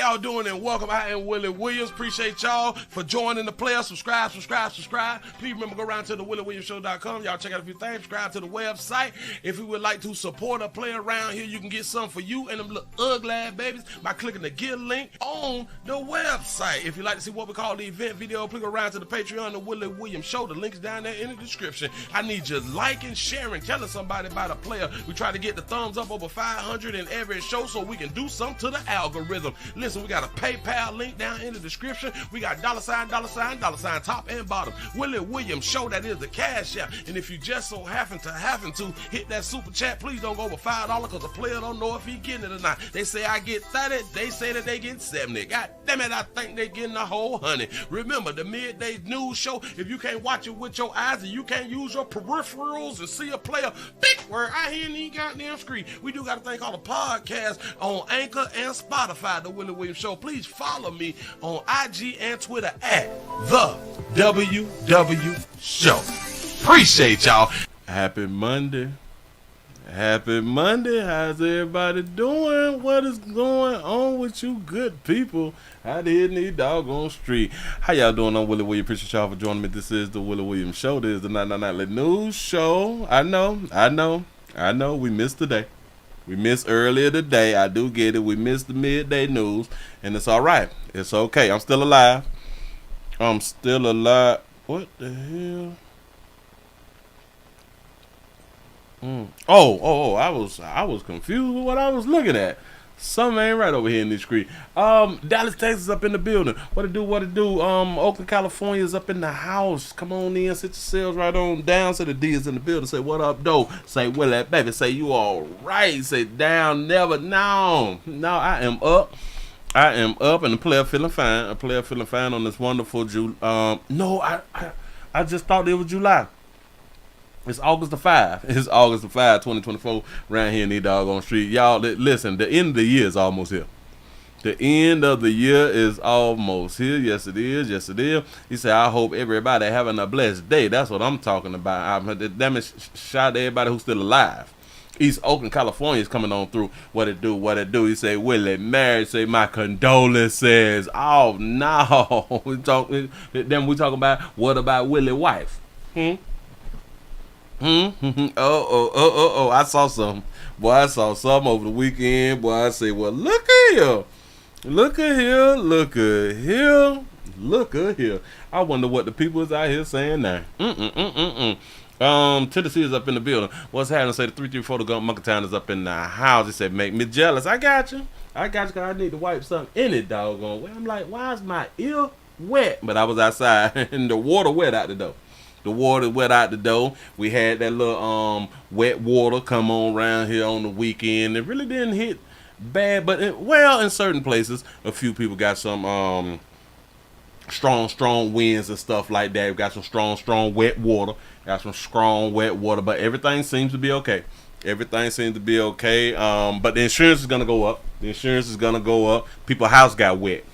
y'all doing and welcome. I am Willie Williams. Appreciate y'all for joining the player. Subscribe. Please remember, go around to the WillieWilliamsShow.com. Y'all check out a few things. Subscribe to the website. If you would like to support a player around here, you can get some for you and them little ugly ass babies by clicking the Get link on the website. If you'd like to see what we call the event video, please go around to the Patreon, the Willie Williams Show. The link's down there in the description. I need you liking, sharing, telling somebody about a player. We try to get the thumbs up over 500 in every show so we can do something to the algorithm. Listen, we got a PayPal link down in the description. We got $, top and bottom. Willie Williams Show, that is the cash app. And if you just so happen to hit that super chat, please don't go over $5 because the player don't know if he getting it or not. They say I get 30, they say that they get 70. God damn it, I think they getting a whole 100. Remember, the midday news show, if you can't watch it with your eyes and you can't use your peripherals and see a player, big word, I hear any goddamn screen. We do got a thing called a podcast on Anchor and Spotify, the Willie Williams Show. Please follow me on IG and Twitter at the WW Show. Appreciate y'all. Happy Monday. Happy Monday. How's everybody doing? What is going on with you good people out here in the doggone street? How y'all doing? I'm Willie Williams. Appreciate y'all for joining me. This is the Willie Williams Show. This is the 999 News Show. I know. We missed today. We missed earlier today. I do get it. We missed the midday news. And it's all right. It's okay. I'm still alive. What the hell? I was confused with what I was looking at. Something ain't right over here in this street. Dallas, Texas up in the building. What it do? Oakland, California is up in the house. Come on in, sit yourselves right on down. Say the D is in the building. Say what up, though? Say Willie, baby. Say you all right. Say down, never. No, I am up. And the player feeling fine. A player feeling fine on this wonderful I just thought it was July. It's August the 5th. It's August the 5th, 2024, around here in the doggone street. Y'all, listen, the end of the year is almost here. The end of the year is almost here. Yes, it is. He said, I hope everybody having a blessed day. That's what I'm talking about. That means shout out to everybody who's still alive. East Oakland, California is coming on through. What it do? He say, Willie, married, say, my condolences. Oh, no. we talking about, what about Willie's wife? I saw some. Boy, I saw some over the weekend. Boy, I say, well, look at here. I wonder what the people is out here saying now. Tennessee is up in the building. What's happening? Say the 334 the Gun Monkey Town is up in the house. He said, make me jealous. I got you, because I need to wipe something in it, doggone way. I'm like, why is my ear wet? But I was outside, and the water wet out the door. We had that little wet water come on around here on the weekend. It really didn't hit bad, but in certain places, a few people got some strong winds and stuff like that. We got some strong wet water. But everything seems to be okay. But the insurance is gonna go up. People's house got wet.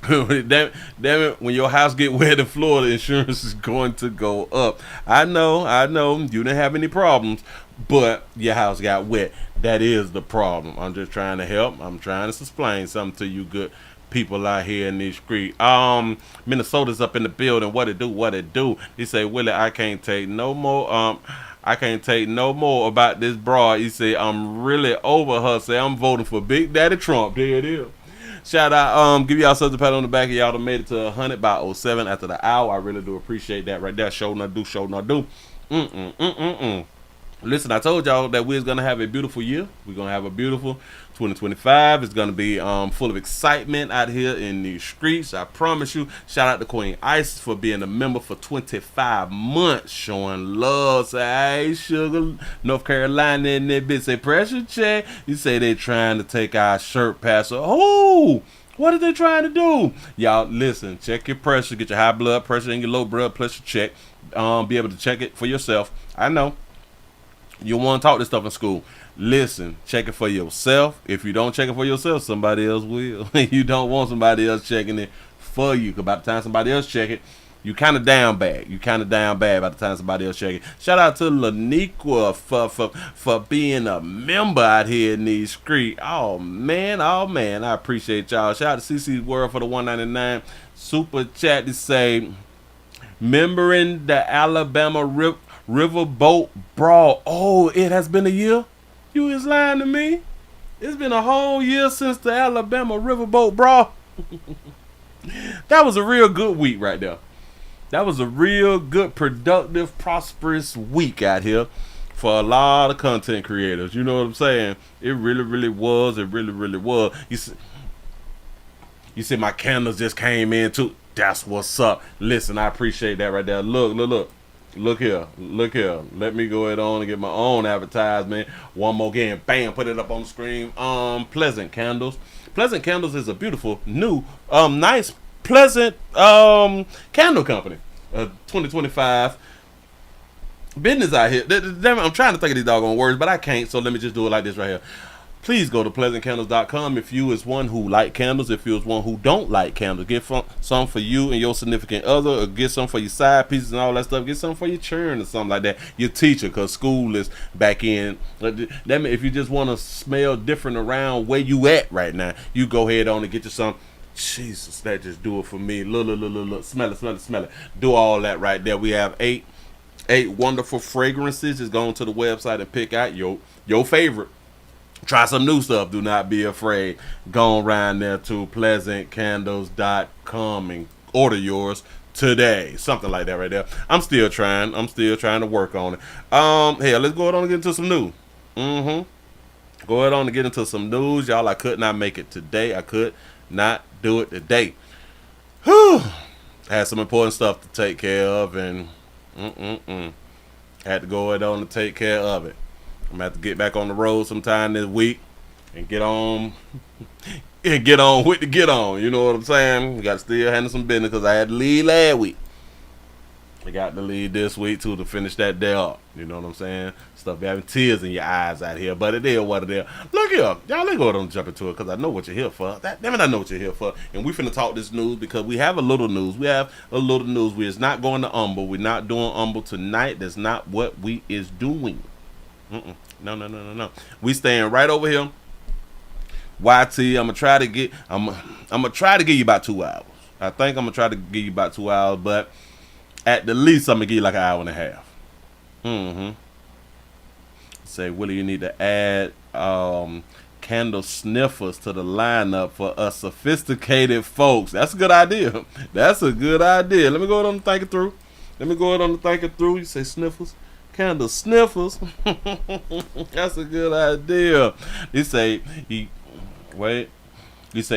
Damn it, when your house get wet in Florida, insurance is going to go up. I know, you didn't have any problems, but your house got wet. That is the problem. I'm just trying to help. I'm trying to explain something to you good people out here in this street. Minnesota's up in the building. What it do? He say, Willie, I can't take no more about this broad. He say, I'm really over her. Say, I'm voting for Big Daddy Trump. There it is. Shout out, give y'all something to pat on the back of y'all that made it to 100 by 07 after the hour. I really do appreciate that right there. Show not do. Listen, I told y'all that we're going to have a beautiful year. We're going to have a beautiful 2025. It's going to be full of excitement out here in these streets. I promise you. Shout out to Queen Isis for being a member for 25 months. Showing love. Say, hey, sugar. North Carolina in that bitch. Say, pressure check. You say they trying to take our shirt past. Oh, what are they trying to do? Y'all, listen. Check your pressure. Get your high blood pressure and your low blood pressure check. Be able to check it for yourself. I know. You want to talk this stuff in school. Listen, check it for yourself. If you don't check it for yourself, somebody else will. You don't want somebody else checking it for you. Because by the time somebody else check it, You kind of down bad. You kind of down bad by the time somebody else check it. Shout out to Laniqua for being a member out here in these streets. Oh man, I appreciate y'all. Shout out to CC's World for the 199 super chat to say, remembering the Alabama Riverboat Brawl. Oh, it has been a year? You is lying to me? It's been a whole year since the Alabama Riverboat Brawl. That was a real good week right there. That was a real good, productive, prosperous week out here for a lot of content creators. You know what I'm saying? It really, really was. It really, really was. You see my candles just came in too. That's what's up. Listen, I appreciate that right there. Look here. Let me go ahead on and get my own advertisement. One more again. Bam, put it up on the screen. Pleasant Candles. Pleasant Candles is a beautiful, new, nice, pleasant candle company. 2025 business out here. Damn it, I'm trying to think of these doggone words, but I can't, so let me just do it like this right here. Please go to pleasantcandles.com if you is one who like candles, if you is one who don't like candles. Get some for you and your significant other, or get some for your side pieces and all that stuff. Get some for your children or something like that. Your teacher, because school is back in. That mean, if you just want to smell different around where you at right now, you go ahead on and get you some. Jesus, that just do it for me. Look. Smell it. Do all that right there. We have eight wonderful fragrances. Just go to the website and pick out your favorite. Try some new stuff. Do not be afraid. Go around there to pleasantcandles.com and order yours today. Something like that right there. I'm still trying to work on it. Hey, let's go ahead on and get into some news. Go ahead on and get into some news. Y'all, I could not make it today. I could not do it today. Whew. Had some important stuff to take care of, and had to go ahead on and take care of it. I'm gonna have to get back on the road sometime this week and get on with the get on. You know what I'm saying? We got to still handle some business because I had to leave last week. I got to leave this week too to finish that day up. You know what I'm saying? Stuff be having tears in your eyes out here, but it is what it is. Look here, y'all. Let's go ahead and jump into it because I know what you're here for. Damn it, I know what you're here for. And we finna talk this news because we have a little news. We're just not going to Humble. We're not doing Humble tonight. That's not what we is doing. No. We staying right over here. YT, I'm gonna try to give you about 2 hours. I think I'm gonna try to give you about 2 hours, but at the least I'm gonna give you like an hour and a half. Say, Willie, you need to add candle sniffers to the lineup for us sophisticated folks. That's a good idea. Let me go ahead on and think it through. You say sniffers? Candle sniffers. That's a good idea. You say,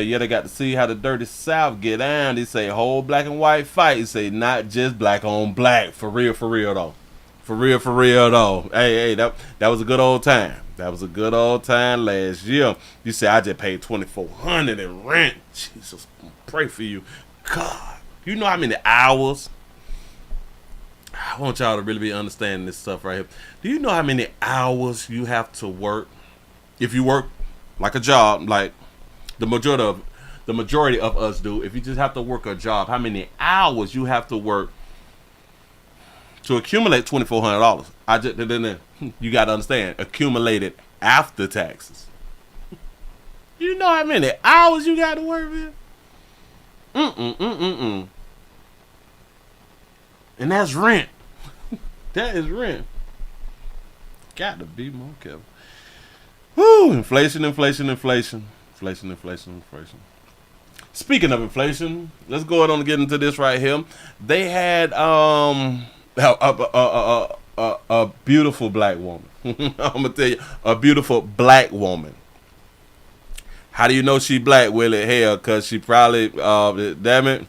yeah, they got to see how the dirty South get down. They say whole black and white fight. You say not just black on black. For real though. Hey, that was a good old time. That was a good old time last year. You say I just paid $2,400 in rent. Jesus, pray for you. God, you know how many hours? I want y'all to really be understanding this stuff right here. Do you know how many hours you have to work? If you work like a job, like the majority of us do, if you just have to work a job, how many hours you have to work to accumulate $2,400? You got to understand, accumulated after taxes. You know how many hours you got to work with? And that's rent. That is rent. Got to be more careful. Woo! Inflation. Speaking of inflation, let's go ahead on and get into this right here. They had a beautiful black woman. I'm gonna tell you, a beautiful black woman. How do you know she black, Willie? Hell, cause she probably, damn it,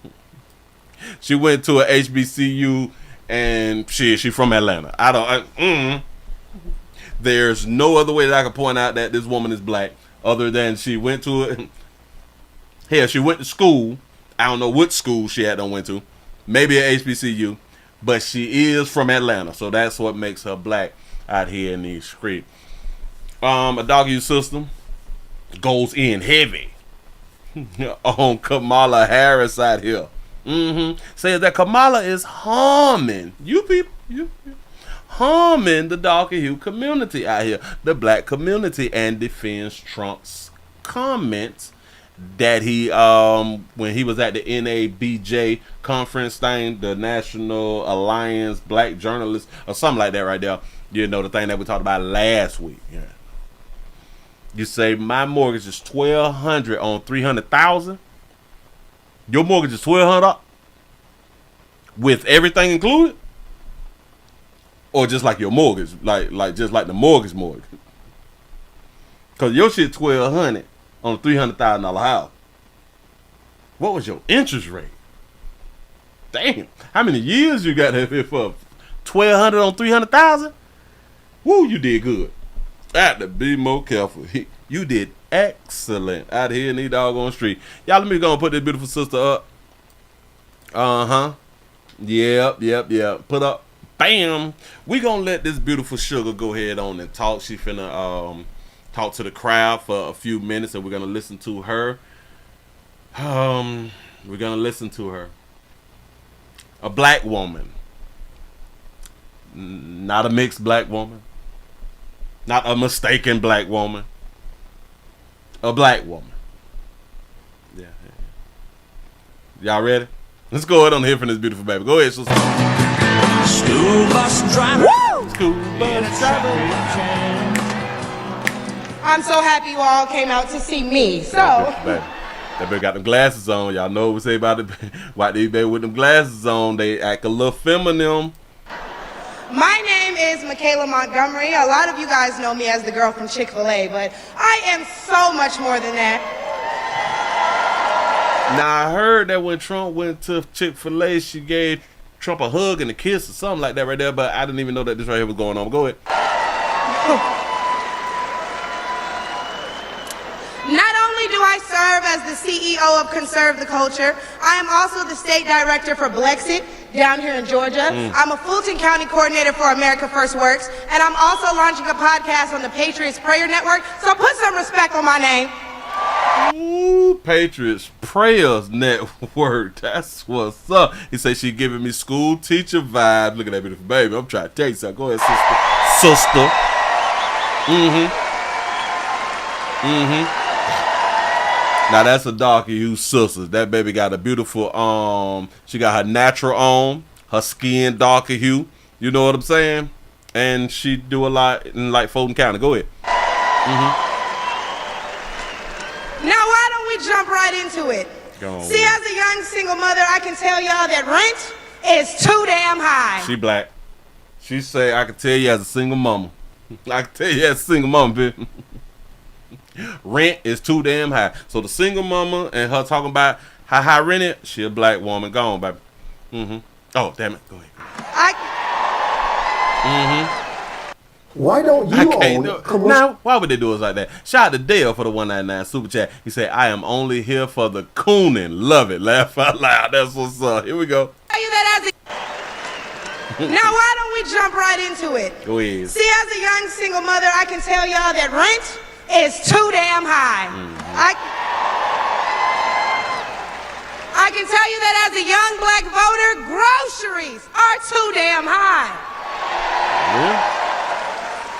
she went to a HBCU and she from Atlanta. There's no other way that I can point out that this woman is black other than she went to it. Hell, she went to school. I don't know what school she had went to. Maybe a HBCU, but she is from Atlanta, so that's what makes her black out here in these streets. A doggy system goes in heavy on Kamala Harris out here. says that Kamala is harming harming the darker hue community out here, the black community, and defends Trump's comments that he when he was at the NABJ conference thing, the National Alliance Black Journalists or something like that right there. You know, the thing that we talked about last week. Yeah. You say my mortgage is $1,200 on $300,000. Your mortgage is $1,200 with everything included, or just like your mortgage, like just like the mortgage. Cause your shit $1,200 on a $300,000 house. What was your interest rate? Damn, how many years you got that for? $1,200 on $300,000. Woo, you did good. I have to be more careful. You did excellent out here in these doggone street. Y'all, let me go and put this beautiful sister up. Yep. Put up. Bam. We gonna let this beautiful sugar go ahead on and talk. She finna talk to the crowd for a few minutes, and we're gonna listen to her. We're gonna listen to her. A black woman. Not a mixed black woman. Not a mistaken black woman. A black woman. Yeah. Y'all ready? Let's go ahead on here from this beautiful baby. Go ahead, sister. School bus driver. Woo! School bus driver. I'm so happy you all came out to see me. So, that baby got them glasses on. Y'all know what we say about it. Why these baby with them glasses on? They act a little feminine. my name is Michaela Montgomery. A lot of you guys know me as the girl from Chick-Fil-A, but I am so much more than that. Now, I heard that when Trump went to Chick-Fil-A, she gave Trump a hug and a kiss or something like that right there, but I didn't even know that this right here was going on. Go ahead. Not only do I serve as the CEO of Conserve the Culture, I am also the state director for Blexit down here in Georgia. I'm a Fulton County coordinator for America First Works, and I'm also launching a podcast on the Patriots Prayer Network, so put some respect on my name. Ooh, Patriots Prayers Network. That's what's up. He said she giving me school teacher vibe. Look at that beautiful baby. I'm trying to tell you something. Go ahead, sister. Now that's a darky who's sisters. That baby got a beautiful she got her natural on, her skin darker hue. You know what I'm saying? And she do a lot in like Fulton County. Go ahead. Now why don't we jump right into it? See, as a young single mother, I can tell y'all that rent is too damn high. She black. She say I can tell you as a single mama. I can tell you as a single mama, bitch. Rent is too damn high. So the single mama and her talking about how high rent is, she a black woman. Go on, baby. Oh, damn it. Go ahead. Why don't you own commercial? Now, why would they do us like that? Shout out to Dale for the 199 super chat. He said, I am only here for the cooning. Love it. Laugh out loud. That's what's up. Here we go. Tell you that as a Now why don't we jump right into it? Go ahead. See, as a young single mother, I can tell y'all that rent is too damn high. I can tell you that as a young black voter, groceries are too damn high.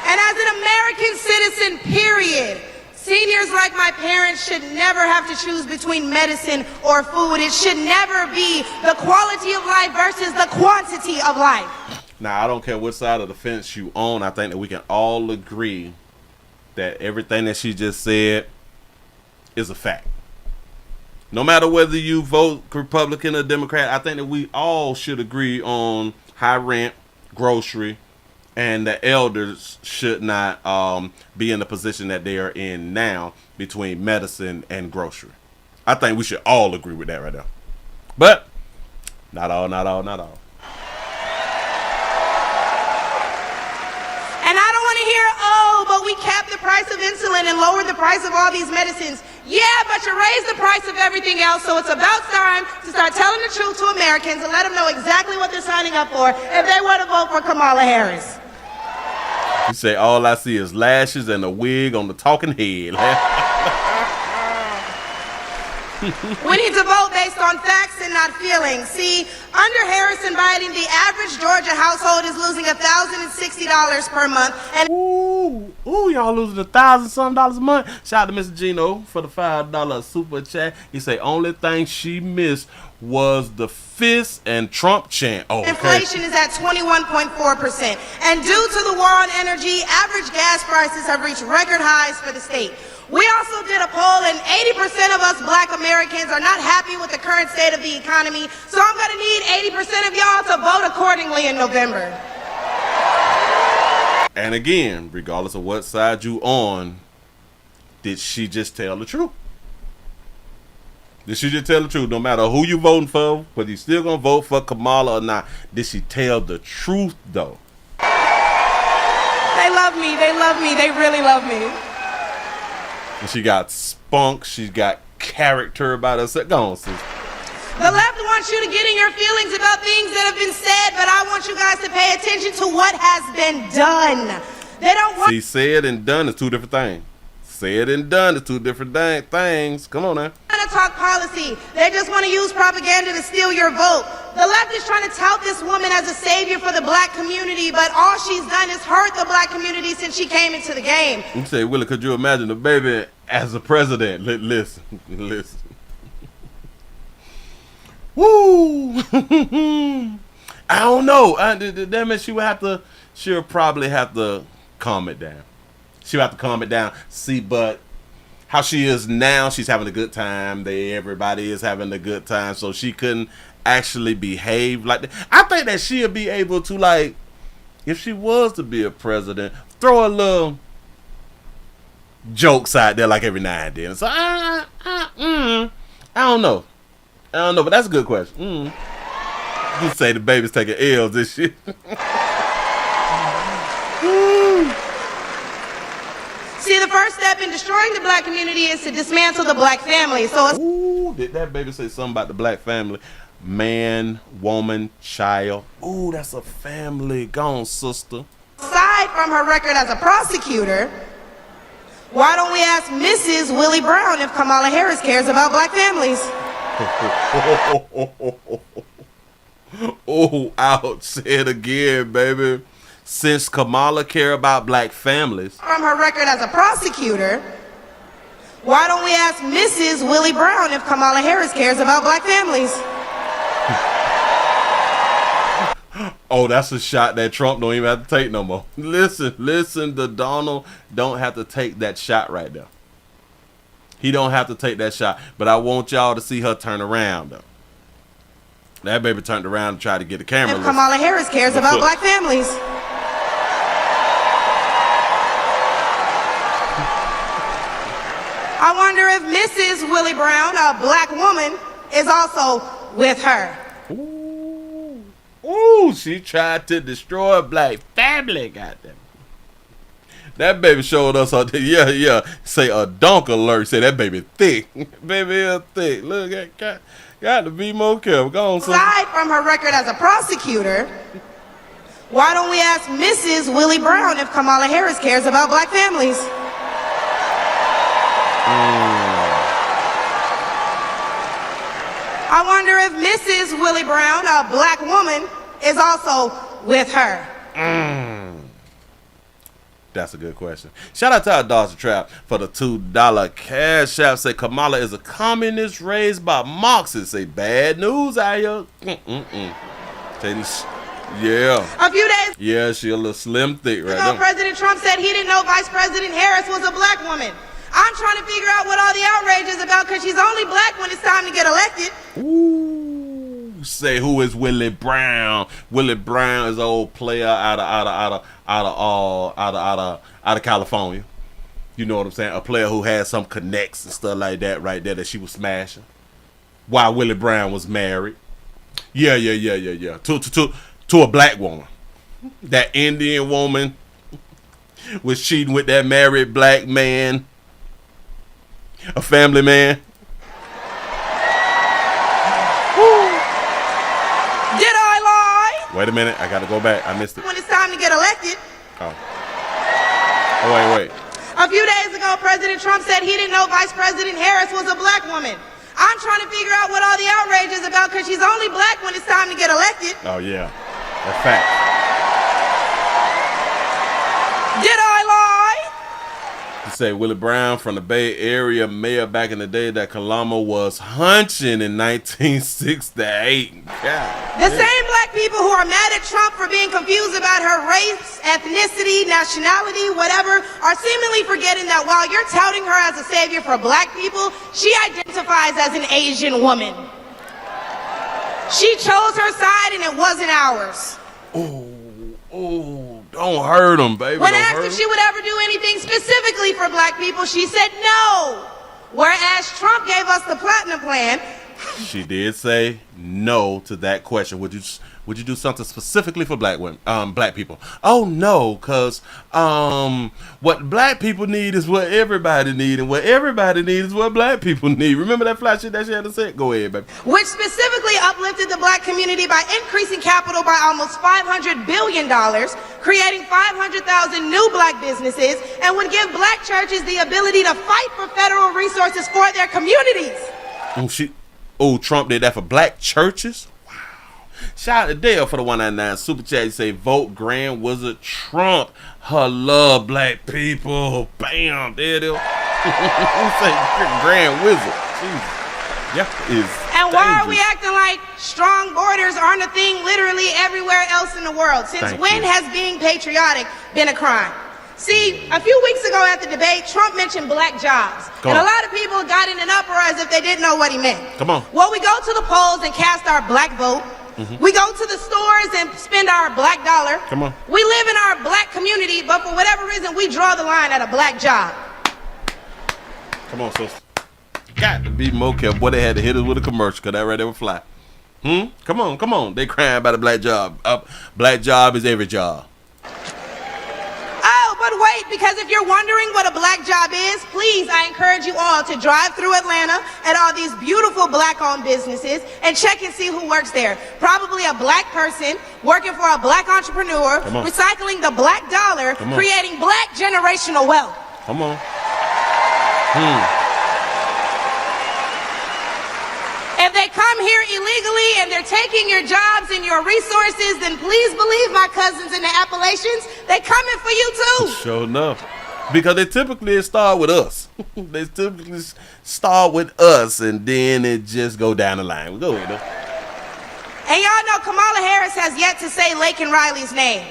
And as an American citizen, period, seniors like my parents should never have to choose between medicine or food. It should never be the quality of life versus the quantity of life. Now, I don't care what side of the fence you on. I think that we can all agree that everything that she just said is a fact. No matter whether you vote Republican or Democrat, I think that we all should agree on high rent, grocery, and the elders should not be in the position that they are in now between medicine and grocery. I think we should all agree with that right now. But not all. And I don't want to hear, oh, but we capped the price of insulin and lowered the price of all these medicines. Yeah, but you raised the price of everything else, so it's about time to start telling the truth to Americans and let them know exactly what they're signing up for if they want to vote for Kamala Harris. You say all I see is lashes and a wig on the talking head. We need to vote based on facts, facts and not feelings. See, under Harris and Biden, the average Georgia household is losing $1,060 per month. And Ooh, y'all losing $1,000-something a month. Shout out to Mr. Gino for the $5 super chat. He say only thing she missed was the fist and Trump chant. Oh, okay. Inflation is at 21.4%. And due to the war on energy, average gas prices have reached record highs for the state. We also did a poll, and 80% of us black Americans are not happy with the current state of the economy. So I'm going to need 80% of y'all to vote accordingly in November. And again, regardless of what side you on, did she just tell the truth? Did she just tell the truth? No matter who you voting for, whether you still gonna vote for Kamala or not, did she tell the truth though? They love me. They love me. They really love me. And she got spunk. She's got character about herself. Go on, sis. The left wants you to get in your feelings about things that have been said, but I want you guys to pay attention to what has been done. They don't want... See, said and done is two different things. Said and done is two different things. Come on now. To talk policy. They just want to use propaganda to steal your vote. The left is trying to tout this woman as a savior for the black community, but all she's done is hurt the black community since she came into the game. You say, Willie, could you imagine the baby as a president? Listen. Woo! I don't know. That means she'll probably have to calm it down. She'll have to calm it down. See, but how she is now, she's having a good time. Everybody is having a good time. So she couldn't actually behave like that. I think that she'll be able to, like, if she was to be a president, throw a little jokes out there like every now and then. So I don't know. But that's a good question. You say the baby's taking L's this shit. See, the first step in destroying the black community is to dismantle the black family. So, ooh, did that baby say something about the black family? Man, woman, child. Ooh, that's a family. Go on, sister. Aside from her record as a prosecutor, why don't we ask Mrs. Willie Brown if Kamala Harris cares about black families? Oh, ouch. Say it again, baby. Since Kamala care about black families. From her record as a prosecutor, why don't we ask Mrs. Willie Brown if Kamala Harris cares about black families? Oh, that's a shot that Trump don't even have to take no more. Listen, the Donald don't have to take that shot right there. He don't have to take that shot. But I want y'all to see her turn around, though. That baby turned around and tried to get the camera. If Kamala Harris cares about black families. I wonder if Mrs. Willie Brown, a black woman, is also with her. Ooh, she tried to destroy a black family, goddamn. That baby showed us, say a dunk alert, say that baby thick. Baby is thick. Look, got to be more careful. Go on, son. Aside from her record as a prosecutor, why don't we ask Mrs. Willie Brown if Kamala Harris cares about black families? I wonder if Mrs. Willie Brown, a black woman, is also with her. That's a good question. Shout out to our Dodger Trap for the $2 cash app. Say Kamala is a communist raised by Marxists. Say bad news out here. Say this. Yeah. A few days. Yeah, she a little slim thick right ago, now. President Trump said he didn't know Vice President Harris was a black woman. I'm trying to figure out what all the outrage is about because she's only black when it's time to get elected. Ooh. Say who is Willie Brown? Willie Brown is an old player out of California. You know what I'm saying? A player who had some connects and stuff like that right there that she was smashing while Willie Brown was married. Yeah. To a black woman. That Indian woman was cheating with that married black man. A family man. Did I lie? Wait a minute, I gotta go back. I missed it. When it's time to get elected. Oh, wait. A few days ago, President Trump said he didn't know Vice President Harris was a black woman. I'm trying to figure out what all the outrage is about because she's only black when it's time to get elected. Oh, yeah. That's fact. Did I lie? You say Willie Brown from the Bay Area mayor back in the day that Kamala was hunching in 1968. The same black people who are mad at Trump for being confused about her race, ethnicity, nationality, whatever, are seemingly forgetting that while you're touting her as a savior for black people, she identifies as an Asian woman. She chose her side and it wasn't ours. Oh, don't hurt him, baby. When asked if she would ever do anything specifically for black people, she said no. Whereas Trump gave us the platinum plan. She did say no to that question. Would you do something specifically for black women, black people? Oh no, cause what black people need is what everybody need, and what everybody needs is what black people need. Remember that fly shit that she had to say? Go ahead, baby. Which specifically uplifted the black community by increasing capital by almost $500 billion, creating 500,000 new black businesses, and would give black churches the ability to fight for federal resources for their communities. Trump did that for black churches? Wow. Shout out to Dale for the 199 super chat. You say, vote Grand Wizard Trump. Her love black people. Bam. There it is. Say Grand Wizard. Jesus. Yeah, is and why are we acting like strong borders aren't a thing literally everywhere else in the world? Since when has being patriotic been a crime? See, a few weeks ago at the debate, Trump mentioned black jobs. And a lot of people got in an uproar as if they didn't know what he meant. Come on. Well, we go to the polls and cast our black vote. We go to the stores and spend our black dollar. Come on. We live in our black community, but for whatever reason, we draw the line at a black job. Come on, sister. Got to be more careful. Boy, they had to hit us with a commercial because that right there would fly. Come on. They crying about a black job. Black job is every job. Oh, but wait, because if you're wondering what a black job is, please, I encourage you all to drive through Atlanta at all these beautiful black-owned businesses and check and see who works there. Probably a black person working for a black entrepreneur, recycling the black dollar, creating black generational wealth. Come on. If they come here illegally and they're taking your jobs and your resources, then please believe my cousins in the Appalachians, they coming for you too. Sure enough. Because they typically start with us. They typically start with us and then it just go down the line. Go ahead, though. And y'all know Kamala Harris has yet to say Laken Riley's name.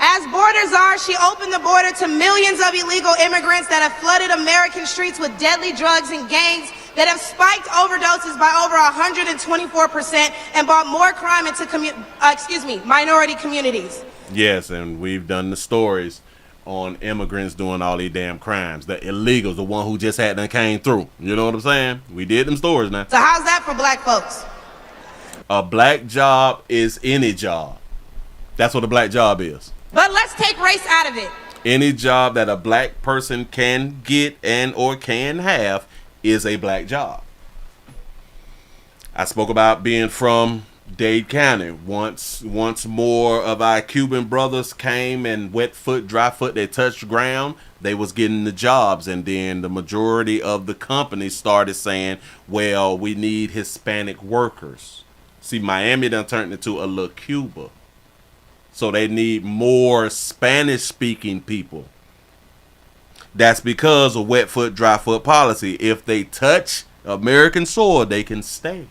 As borders are, she opened the border to millions of illegal immigrants that have flooded American streets with deadly drugs and gangs that have spiked overdoses by over 124% and brought more crime into minority communities. Yes, and we've done the stories on immigrants doing all these damn crimes. The illegals, the one who just came through. You know what I'm saying? We did them stories now. So how's that for black folks? A black job is any job. That's what a black job is. But let's take race out of it. Any job that a black person can get and or can have is a black job. I spoke about being from Dade County. Once more of our Cuban brothers came and wet foot, dry foot, they touched ground, they was getting the jobs. And then the majority of the companies started saying, well, we need Hispanic workers. See, Miami done turned into a little Cuba. So they need more Spanish-speaking people. That's because of wet foot, dry foot policy. If they touch American soil, they can stay.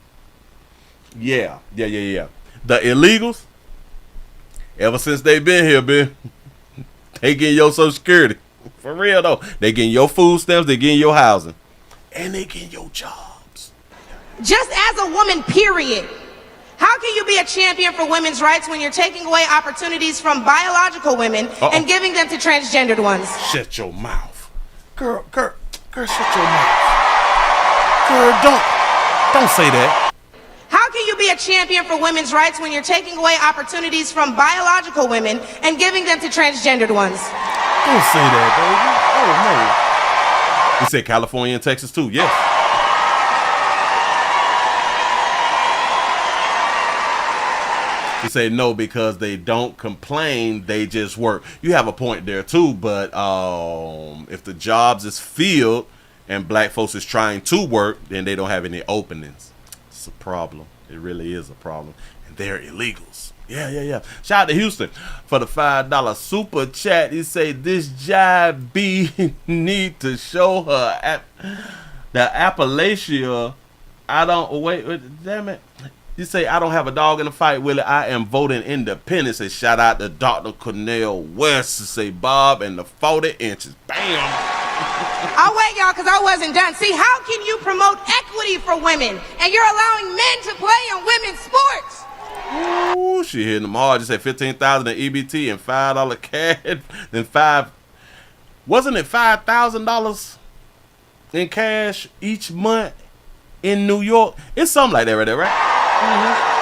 Yeah. The illegals, ever since they been here, they getting your Social Security. For real, though. They getting your food stamps, they getting your housing. And they getting your jobs. Just as a woman, period. How can you be a champion for women's rights when you're taking away opportunities from biological women and giving them to transgendered ones? Shut your mouth. Girl, shut your mouth. Girl, don't say that. How can you be a champion for women's rights when you're taking away opportunities from biological women and giving them to transgendered ones? Don't say that, baby. Oh, no. You said California and Texas, too. Yes. You say no because they don't complain, they just work. You have a point there too, but if the jobs is filled and black folks is trying to work, then they don't have any openings. It's a problem. It really is a problem. And they're illegals. Yeah. Shout out to Houston for the $5 super chat. He say this jive B need to show her the Appalachia. I don't wait. Damn it. You say I don't have a dog in the fight, Willie. I am voting independent. Say shout out to Dr. Cornell West. Say Bob and the 40 inches. Bam. I'll wait, y'all, because I wasn't done. See, how can you promote equity for women and you're allowing men to play on women's sports? Ooh, she hitting them hard. Just said $15,000 in EBT and $5 cash. Then wasn't it $5,000 in cash each month in New York? It's something like that right there, right? Mm-hmm.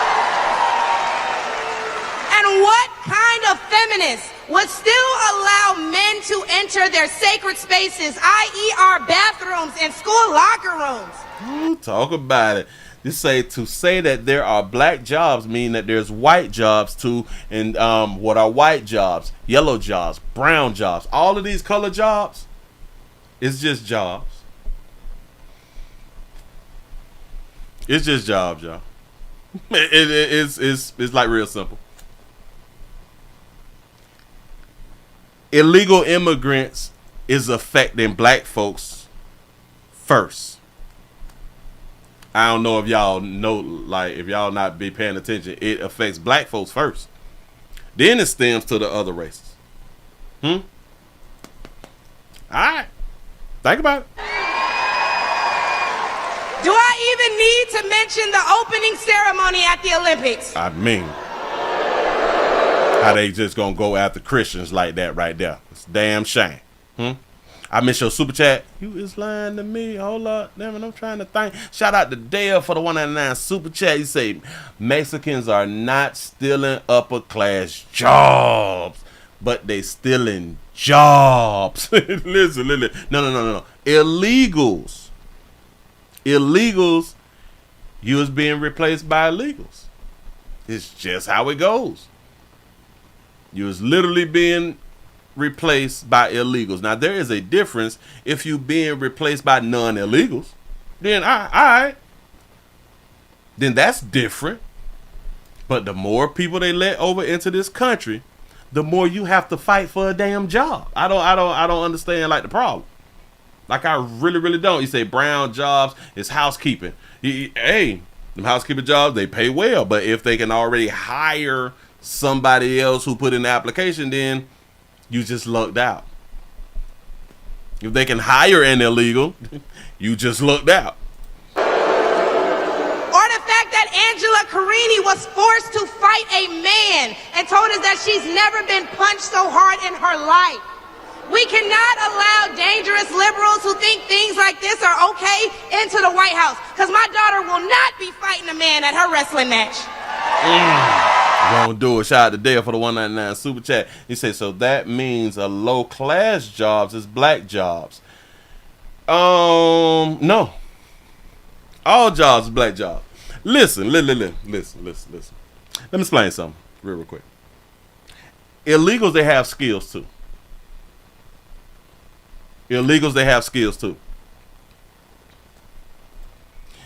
And what kind of feminist would still allow men to enter their sacred spaces, i.e. our bathrooms and school locker rooms? Ooh, talk about it. To say that there are black jobs mean that there's white jobs too. And what are white jobs? Yellow jobs, brown jobs. All of these color jobs, it's just jobs. It's just jobs, y'all. It's like real simple. Illegal immigrants is affecting black folks first. I don't know if y'all know, like, if y'all not be paying attention, it affects black folks first. Then it stems to the other races. All right. Think about it. Do I even need to mention the opening ceremony at the Olympics? I mean, how they just gonna go after Christians like that right there. It's a damn shame. I miss your super chat. You is lying to me. Hold up. Damn it, I'm trying to think. Shout out to Dale for the 199 super chat. You say Mexicans are not stealing upper class jobs, but they stealing jobs. Listen. No. Illegals. You is being replaced by illegals. It's just how it goes. You is literally being replaced by illegals. Now there is a difference. If you being replaced by non-illegals, then all right, then that's different. But the more people they let over into this country, the more you have to fight for a damn job. I don't understand like the problem. Like I really don't. You say brown jobs is housekeeping. Hey, them housekeeping jobs, they pay well, but if they can already hire somebody else who put in the application, then you just lucked out. If they can hire an illegal, you just lucked out. Or the fact that Angela Carini was forced to fight a man and told us that she's never been punched so hard in her life. We cannot allow dangerous liberals who think things like this are okay into the White House, because my daughter will not be fighting a man at her wrestling match. Won't do it. Shout out to Dale for the 199 super chat. He said, so that means a low class jobs is black jobs. No. All jobs is black jobs. Listen. Let me explain something real quick. Illegals, they have skills too.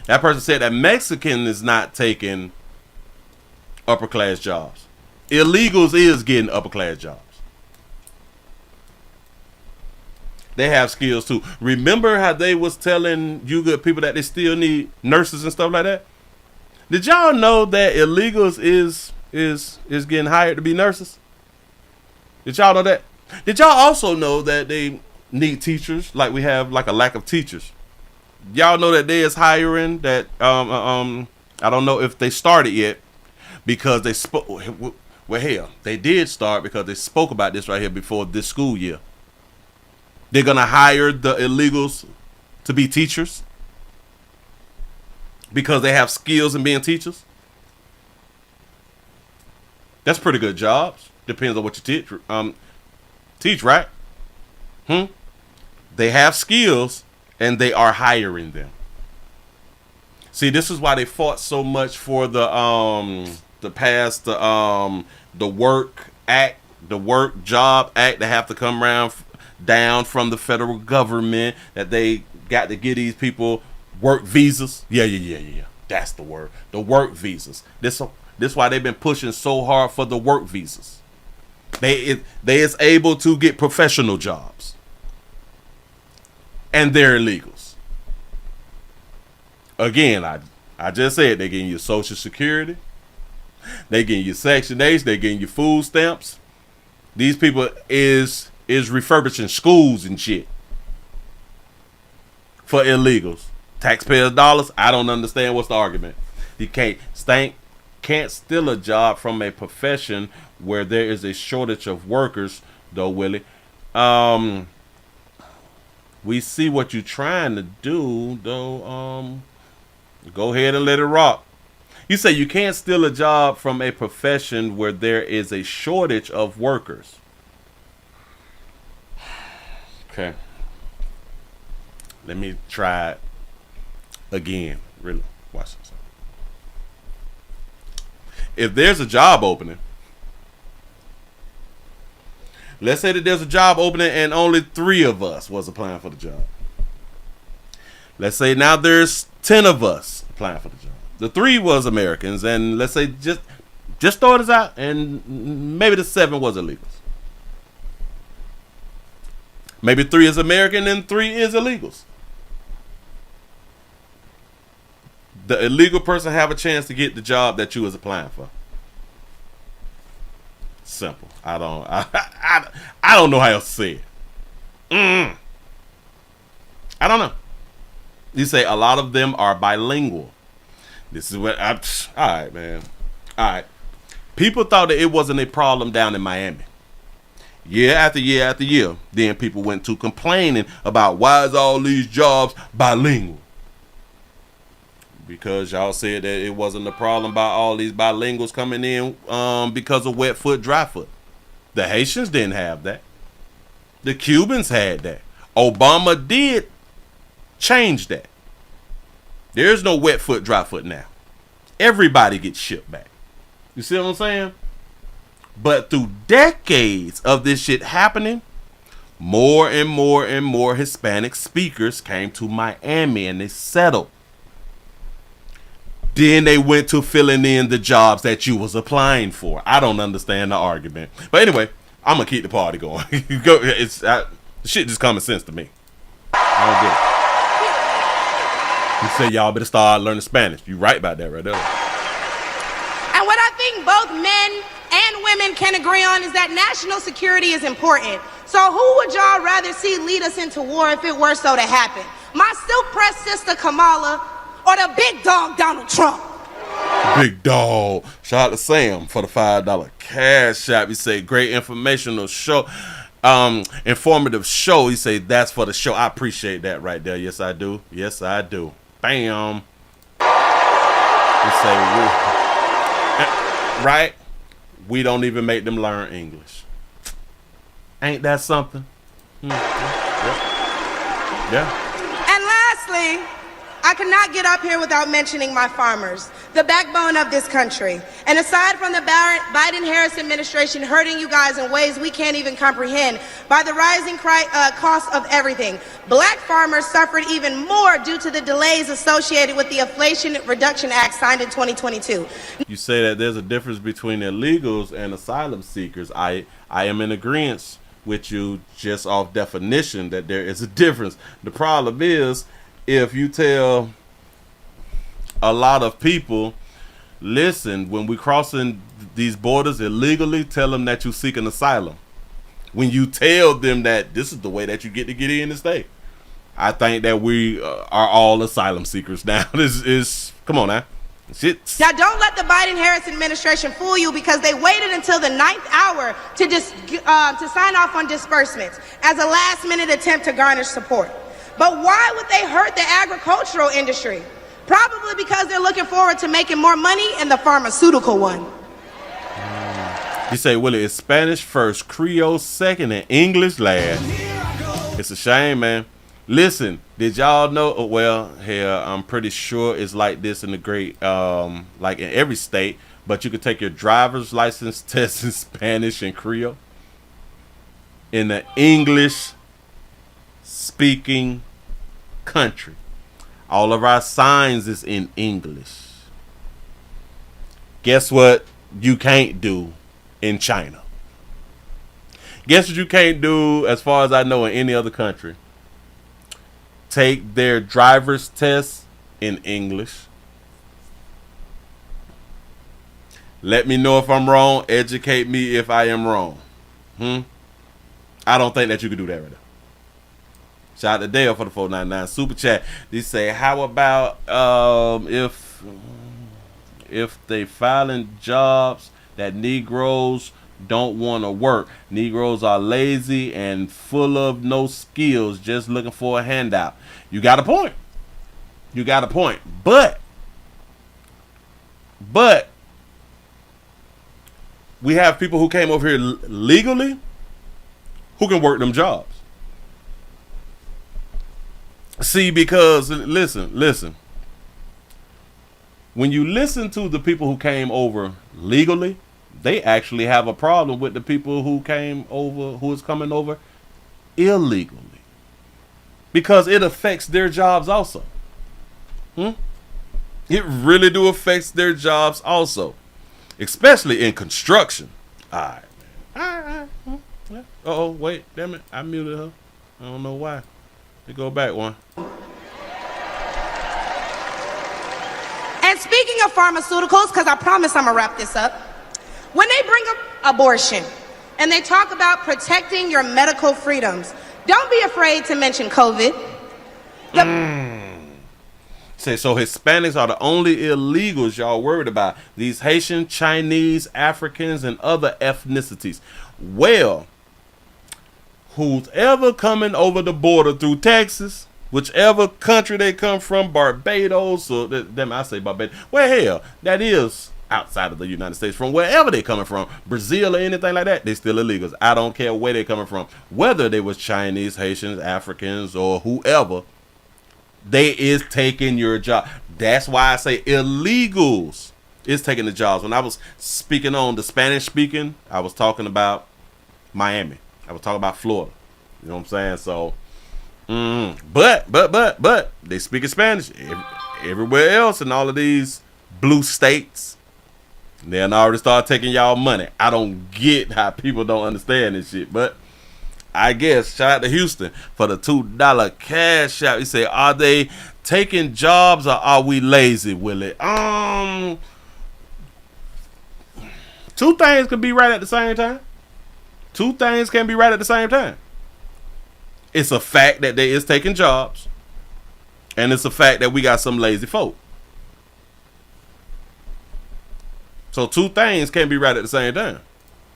That person said that Mexican is not taking upper class jobs. Illegals is getting upper class jobs. They have skills too. Remember how they was telling you good people that they still need nurses and stuff like that? Did y'all know that illegals is getting hired to be nurses? Did y'all know that? Did y'all also know that they need teachers? Like we have like a lack of teachers. Y'all know that they is hiring that I don't know if they started yet, because they spoke. Well, hell, they did start because they spoke about this right here before this school year. They're gonna hire the illegals to be teachers because they have skills in being teachers. That's pretty good jobs. Depends on what you teach, right? They have skills and they are hiring them. See, this is why they fought so much for the Work Act, the Work Job Act, to have to come around down from the federal government that they got to give these people work visas. Yeah. That's the word. The work visas. This why they've been pushing so hard for the work visas. They is able to get professional jobs. And they're illegals. Again, I just said they're getting you Social Security. They getting you Section 8. They getting you food stamps. These people is refurbishing schools and shit for illegals. Taxpayers' dollars. I don't understand what's the argument. You can't steal a job from a profession where there is a shortage of workers, though, Willie. We see what you're trying to do, though. Go ahead and let it rock. You say you can't steal a job from a profession where there is a shortage of workers. Okay. Let me try it again. Really, watch this. If there's a job opening, let's say that there's a job opening and only 3 of us was applying for the job. Let's say now there's 10 of us applying for the job. The 3 was Americans, and let's say just throw this out, and maybe the 7 was illegals. Maybe 3 is American and 3 is illegals. The illegal person have a chance to get the job that you was applying for. Simple. I don't know how else to say it. I don't know. You say a lot of them are bilingual. This is what all right, man. All right. People thought that it wasn't a problem down in Miami. Year after year after year. Then people went to complaining about why is all these jobs bilingual? Because y'all said that it wasn't a problem about all these bilinguals coming in because of wet foot, dry foot. The Haitians didn't have that. The Cubans had that. Obama did change that. There's no wet foot, dry foot now. Everybody gets shipped back. You see what I'm saying? But through decades of this shit happening, more and more and more Hispanic speakers came to Miami and they settled. Then they went to filling in the jobs that you was applying for. I don't understand the argument. But anyway, I'm going to keep the party going. The shit just common sense to me. I don't get it. You say y'all better start learning Spanish. You right about that right there. And what I think both men and women can agree on is that national security is important. So who would y'all rather see lead us into war if it were so to happen? My silk-pressed sister Kamala or the big dog Donald Trump? Big dog. Shout out to Sam for the $5 cash app. He say great informational show. Informative show. He say that's for the show. I appreciate that right there. Yes, I do. Yes, I do. Bam. He say right? We don't even make them learn English. Ain't that something? Yeah. And lastly, I cannot get up here without mentioning my farmers, the backbone of this country. And aside from the Biden-Harris administration hurting you guys in ways we can't even comprehend by the rising cost of everything, black farmers suffered even more due to the delays associated with the Inflation Reduction Act signed in 2022. You say that there's a difference between illegals and asylum seekers. I am in agreement with you just off definition that there is a difference. The problem is, if you tell a lot of people, listen, when we crossing these borders illegally, tell them that you seek an asylum. When you tell them that this is the way that you get in and stay, I think that we are all asylum seekers now. This is come on now. Shit. Now, don't let the Biden-Harris administration fool you because they waited until the 9th hour to sign off on disbursements as a last-minute attempt to garner support. But why would they hurt the agricultural industry? Probably because they're looking forward to making more money in the pharmaceutical one. You say, Willie, it's Spanish first, Creole second, and English last. It's a shame, man. Listen, did y'all know? Well, hell, I'm pretty sure it's like this in the great, like in every state. But you could take your driver's license test in Spanish and Creole. In the English speaking country. All of our signs is in English. Guess what you can't do in China? Guess what you can't do, as far as I know, in any other country? Take their driver's test in English. Let me know if I'm wrong. Educate me if I am wrong. I don't think that you can do that right now. Shout out to Dale for the 499 super chat. They say, how about if they filing jobs that Negroes don't want to work? Negroes are lazy and full of no skills, just looking for a handout. You got a point. You got a point. But we have people who came over here legally who can work them jobs. See, because listen. When you listen to the people who came over legally, they actually have a problem with the people who came over, who is coming over illegally, because it affects their jobs also. It really do affects their jobs also, especially in construction. All right. Oh, wait, damn it, I muted her. I don't know why. Let go back one. And speaking of pharmaceuticals, because I promise I'm going to wrap this up, when they bring up abortion and they talk about protecting your medical freedoms, don't be afraid to mention COVID. Say, so Hispanics are the only illegals y'all worried about. These Haitian, Chinese, Africans, and other ethnicities. Well, who's ever coming over the border through Texas, whichever country they come from, Barbados, or I say Barbados, well, hell, that is outside of the United States, from wherever they coming from, Brazil or anything like that, they still illegals. I don't care where they coming from, whether they was Chinese, Haitians, Africans, or whoever, they is taking your job. That's why I say illegals is taking the jobs. When I was speaking on the Spanish speaking, I was talking about Miami. I was talking about Florida. You know what I'm saying? So, but they speak Spanish everywhere else in all of these blue states. Then already start taking y'all money. I don't get how people don't understand this shit, but I guess shout out to Houston for the $2 cash out. He say, are they taking jobs or are we lazy, Willie? Two things can be right at the same time. Two things can be right at the same time. It's a fact that they is taking jobs, and it's a fact that we got some lazy folk. So two things can be right at the same time.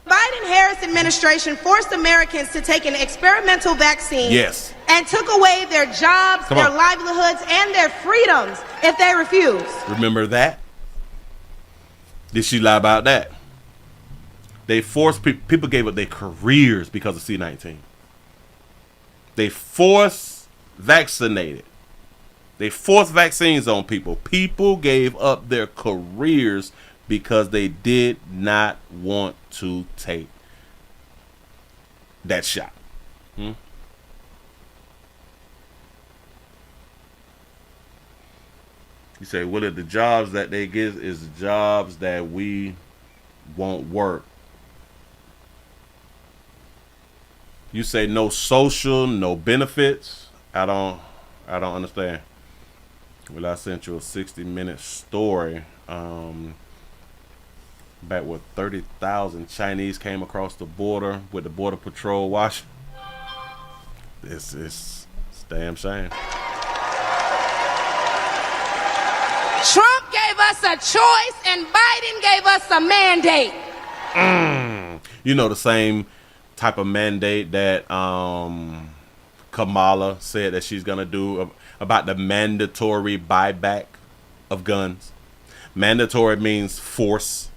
Biden-Harris administration forced Americans to take an experimental vaccine. Yes. And took away their jobs, their livelihoods, and their freedoms if they refused. Remember that? Did she lie about that? They forced people gave up their careers because of C-19. They forced vaccinated. They forced vaccines on people. People gave up their careers because they did not want to take that shot. You say, well, the jobs that they give is jobs that we won't work. You say no social, no benefits. I don't understand. Well, I sent you a 60-minute story. Back when 30,000 Chinese came across the border with the Border Patrol watching. It's a damn shame. Trump gave us a choice and Biden gave us a mandate. You know, the same type of mandate that Kamala said that she's going to do about the mandatory buyback of guns. Mandatory means force,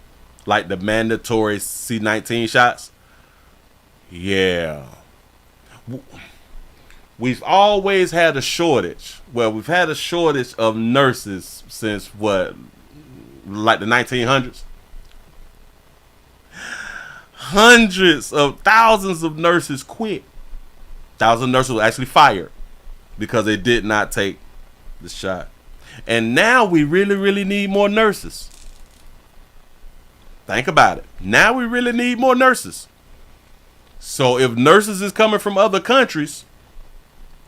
like the mandatory C-19 shots. Yeah. We've always had a shortage. Well, we've had a shortage of nurses since what, like the 1900s? Hundreds of thousands of nurses quit Thousands of nurses were actually fired because they did not take the shot. And now we really, really need more nurses. Think about it. Now we really need more nurses. So if nurses is coming from other countries,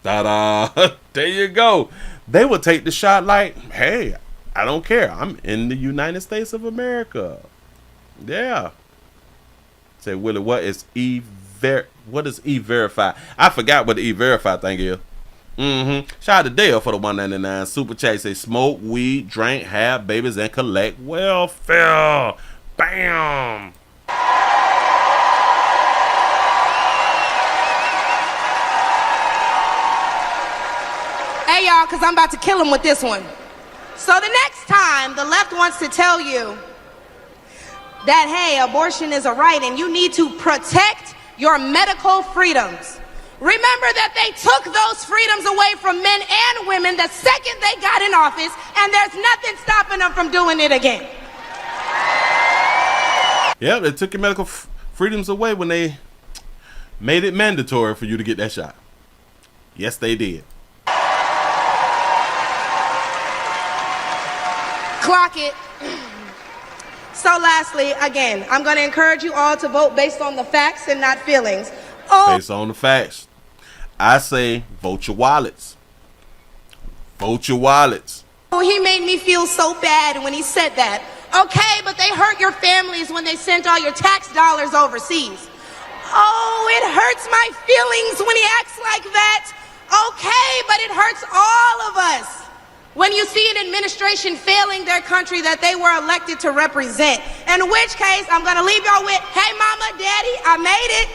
there you go. They will take the shot like, hey, I don't care. I'm in the United States of America. Yeah. Say, Willie, what is E-Verify? I forgot what the E-Verify thing is. Shout out to Dale for the $1.99 super chat. Say, smoke, weed, drink, have babies, and collect welfare. Bam. Hey, y'all, because I'm about to kill him with this one. So the next time the left wants to tell you that, hey, abortion is a right and you need to protect your medical freedoms, remember that they took those freedoms away from men and women the second they got in office, and there's nothing stopping them from doing it again. Yeah, they took your medical freedoms away when they made it mandatory for you to get that shot. Yes, they did. Clock it. So lastly, again, I'm going to encourage you all to vote based on the facts and not feelings. Based on the facts. I say vote your wallets. Vote your wallets. Oh, he made me feel so bad when he said that. Okay, but they hurt your families when they sent all your tax dollars overseas. Oh, it hurts my feelings when he acts like that. Okay, but it hurts all of us when you see an administration failing their country that they were elected to represent. In which case, I'm going to leave y'all with, hey, mama, daddy, I made it.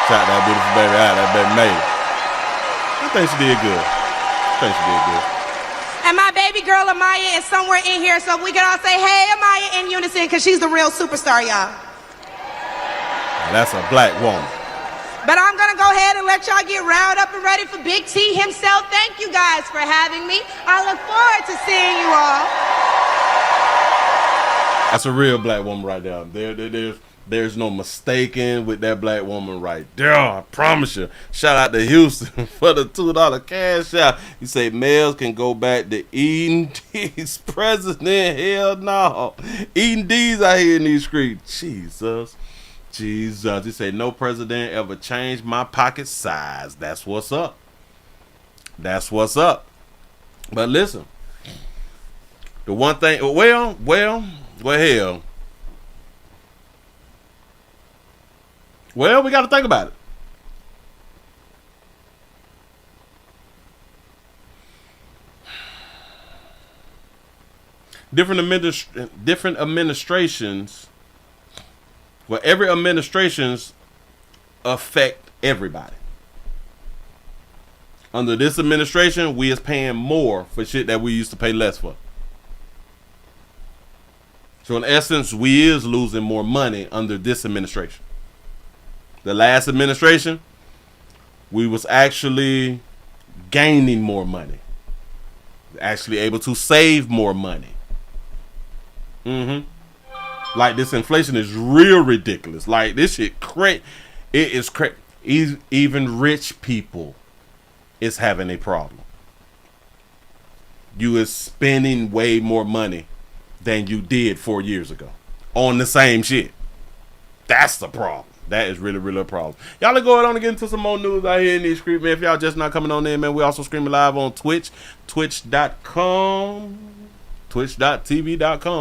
Shout that beautiful baby out. That baby made it. I think she did good. And my baby girl, Amaya, is somewhere in here, so we can all say, hey, Amaya, in unison, because she's the real superstar, y'all. That's a black woman. But I'm going to go ahead and let y'all get riled up and ready for Big T himself. Thank you guys for having me. I look forward to seeing you all. That's a real black woman right there. There's no mistaking with that black woman right there. I promise you. Shout out to Houston for the $2 cash out. You say males can go back to eating D's. President, hell no. Eating D's out here in these streets. Jesus. He said no president ever changed my pocket size. That's what's up. But listen. The one thing, well, hell. Well, we got to think about it. Different administrations, well, every administrations affect everybody. Under this administration, we is paying more for shit that we used to pay less for. So in essence, we is losing more money under this administration. The last administration, we was actually gaining more money. Actually able to save more money. Like this inflation is real ridiculous. Like this shit it is crazy. Even rich people is having a problem. You is spending way more money than you did 4 years ago on the same shit. That's the problem. That is really, really a problem. Y'all are going on to get into some more news out here in these streets, man. If y'all just not coming on in, man, we also streaming live on Twitch, twitch.tv.com,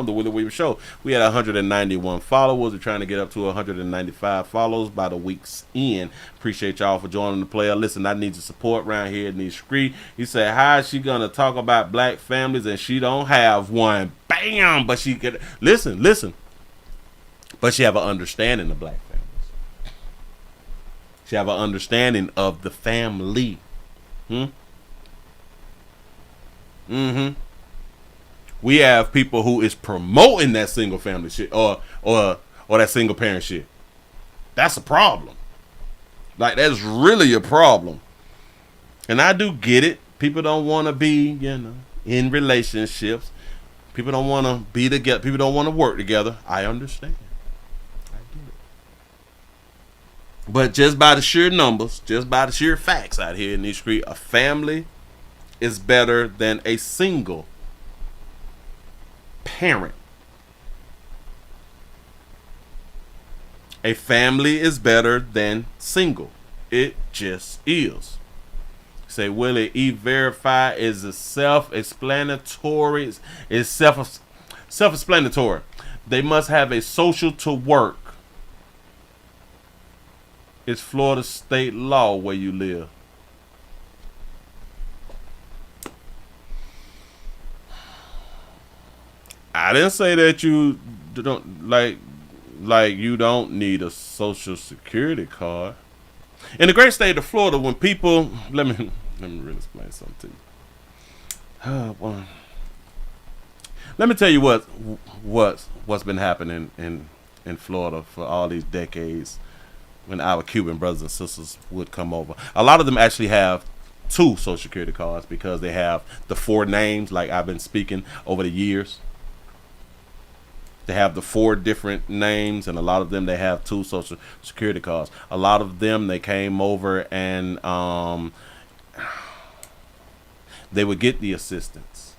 The Willie Williams Show. We had 191 followers. We're trying to get up to 195 follows by the week's end. Appreciate y'all for joining the player. Listen, I need your support around here in these streets. He said, how is she going to talk about black families and she don't have one? Bam! But she could, listen. But she have an understanding of black families. She have an understanding of the family. We have people who is promoting that single family shit or that single parent shit. That's a problem. Like, that's really a problem. And I do get it. People don't want to be, in relationships. People don't want to be together. People don't want to work together. I understand. But just by the sheer numbers, just by the sheer facts out here in these streets, a family is better than a single parent. A family is better than single. It just is. Say, Willie, E-Verify is a self-explanatory. It's self-explanatory. They must have a social to work. It's Florida state law where you live. I didn't say that you don't like you don't need a social security card. In the great state of Florida, when people let me really explain something to you. Well, let me tell you what's been happening in Florida for all these decades when our Cuban brothers and sisters would come over. A lot of them actually have 2 social security cards because they have the 4 names like I've been speaking over the years. They have the 4 different names, and a lot of them they have 2 social security cards. A lot of them they came over and they would get the assistance.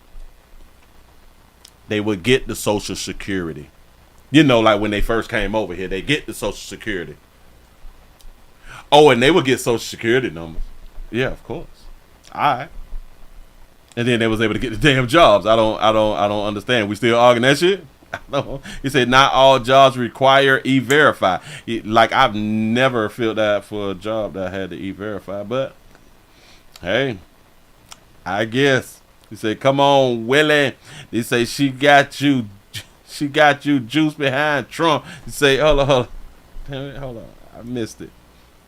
They would get the social security. You know, like when they first came over here, they get the social security. Oh, and they would get social security numbers. Yeah, of course. All right. And then they was able to get the damn jobs. I don't understand. We still arguing that shit? He said not all jobs require E-Verify. Like I've never filled that for a job that had to E-Verify, but hey, I guess. He said, "Come on, Willie." He said she got you juice behind Trump. He said, hold on. Damn it, hold on. I missed it.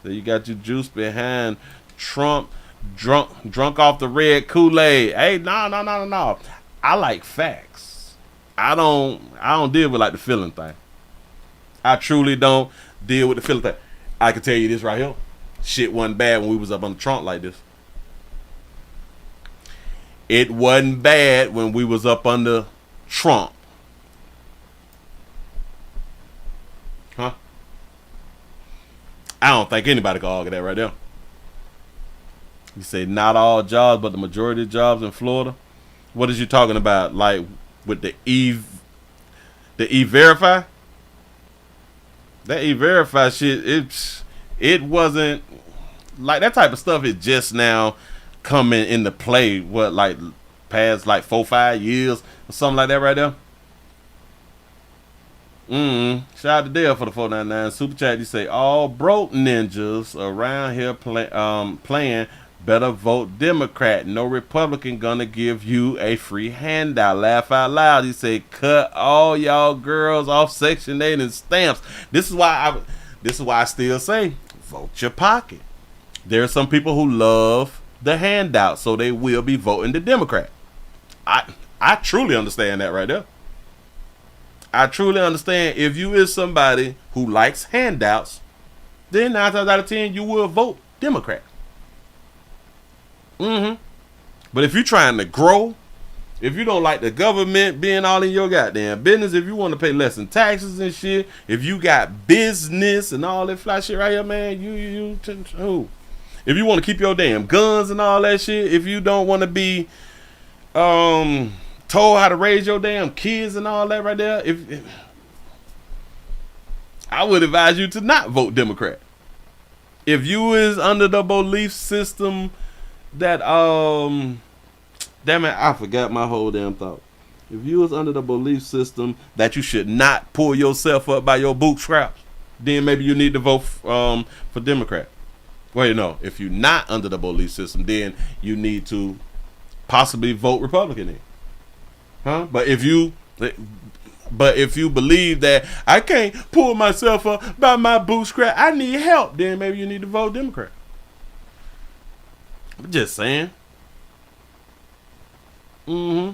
So you got you juice behind Trump, drunk off the red Kool-Aid. Hey, no. I like facts. I don't deal with like the feeling thing. I truly don't deal with the feeling thing. I can tell you this right here. Shit wasn't bad when we was up on Trump like this. It wasn't bad when we was up under Trump. Huh? I don't think anybody can argue that right there. You say not all jobs, but the majority of jobs in Florida. What is you talking about? Like with the E-Verify? That E-Verify shit, it wasn't like that type of stuff is just now coming into play. What, like past like 4-5 years or something like that right there? Shout out to Dale for the 499 super chat. You say all broke ninjas around here playing better vote Democrat. No Republican gonna give you a free handout. Laugh out loud. He say cut all y'all girls off Section 8 and stamps. This is why I still say vote your pocket. There are some people who love the handout, so they will be voting the Democrat. I truly understand that right there. I truly understand if you is somebody who likes handouts, then 9 times out of 10 you will vote Democrat. But if you're trying to grow, if you don't like the government being all in your goddamn business, if you want to pay less in taxes and shit, if you got business and all that fly shit right here, man, if you want to keep your damn guns and all that shit, if you don't want to be told how to raise your damn kids and all that right there, if I would advise you to not vote Democrat. If you is under the belief system that damn it, I forgot my whole damn thought. If you was under the belief system that you should not pull yourself up by your bootstraps, then maybe you need to vote for Democrat. Well, you know, if you're not under the belief system, then you need to possibly vote Republican in. Huh? But if you believe that I can't pull myself up by my bootstrap, I need help, then maybe you need to vote Democrat. I'm just saying. He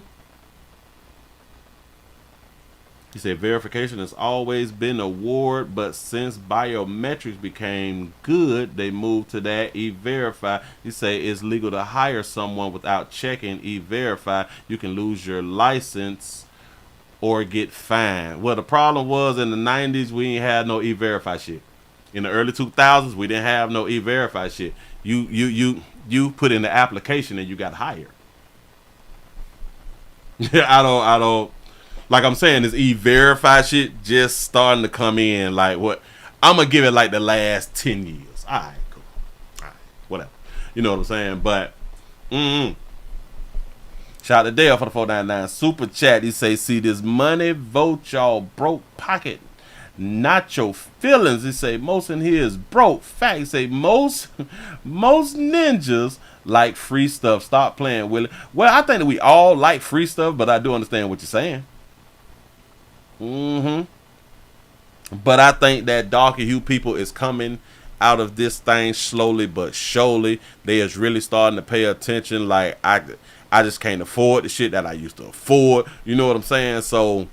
said verification has always been a ward, but since biometrics became good, they moved to that E-Verify. He say it's legal to hire someone without checking E-Verify. You can lose your license or get fined. Well, the problem was in the 90s we ain't had no E-Verify shit. In the early 2000s, we didn't have no E-Verify shit. You put in the application and you got hired. I don't. Like I'm saying, this E-Verify shit just starting to come in. Like what? I'm gonna give it like the last 10 years. All right, cool. All right, whatever. You know what I'm saying? But, shout out to Dale for the 499 super chat. He say, see this money, vote y'all broke pocket, not your feelings. He say, most in here is broke. Fact, he say, most ninjas like free stuff. Stop playing, Willie. Well, I think that we all like free stuff, but I do understand what you're saying. But I think that darker hue people is coming out of this thing slowly but surely. They is really starting to pay attention. Like I just can't afford the shit that I used to afford. You know what I'm saying? So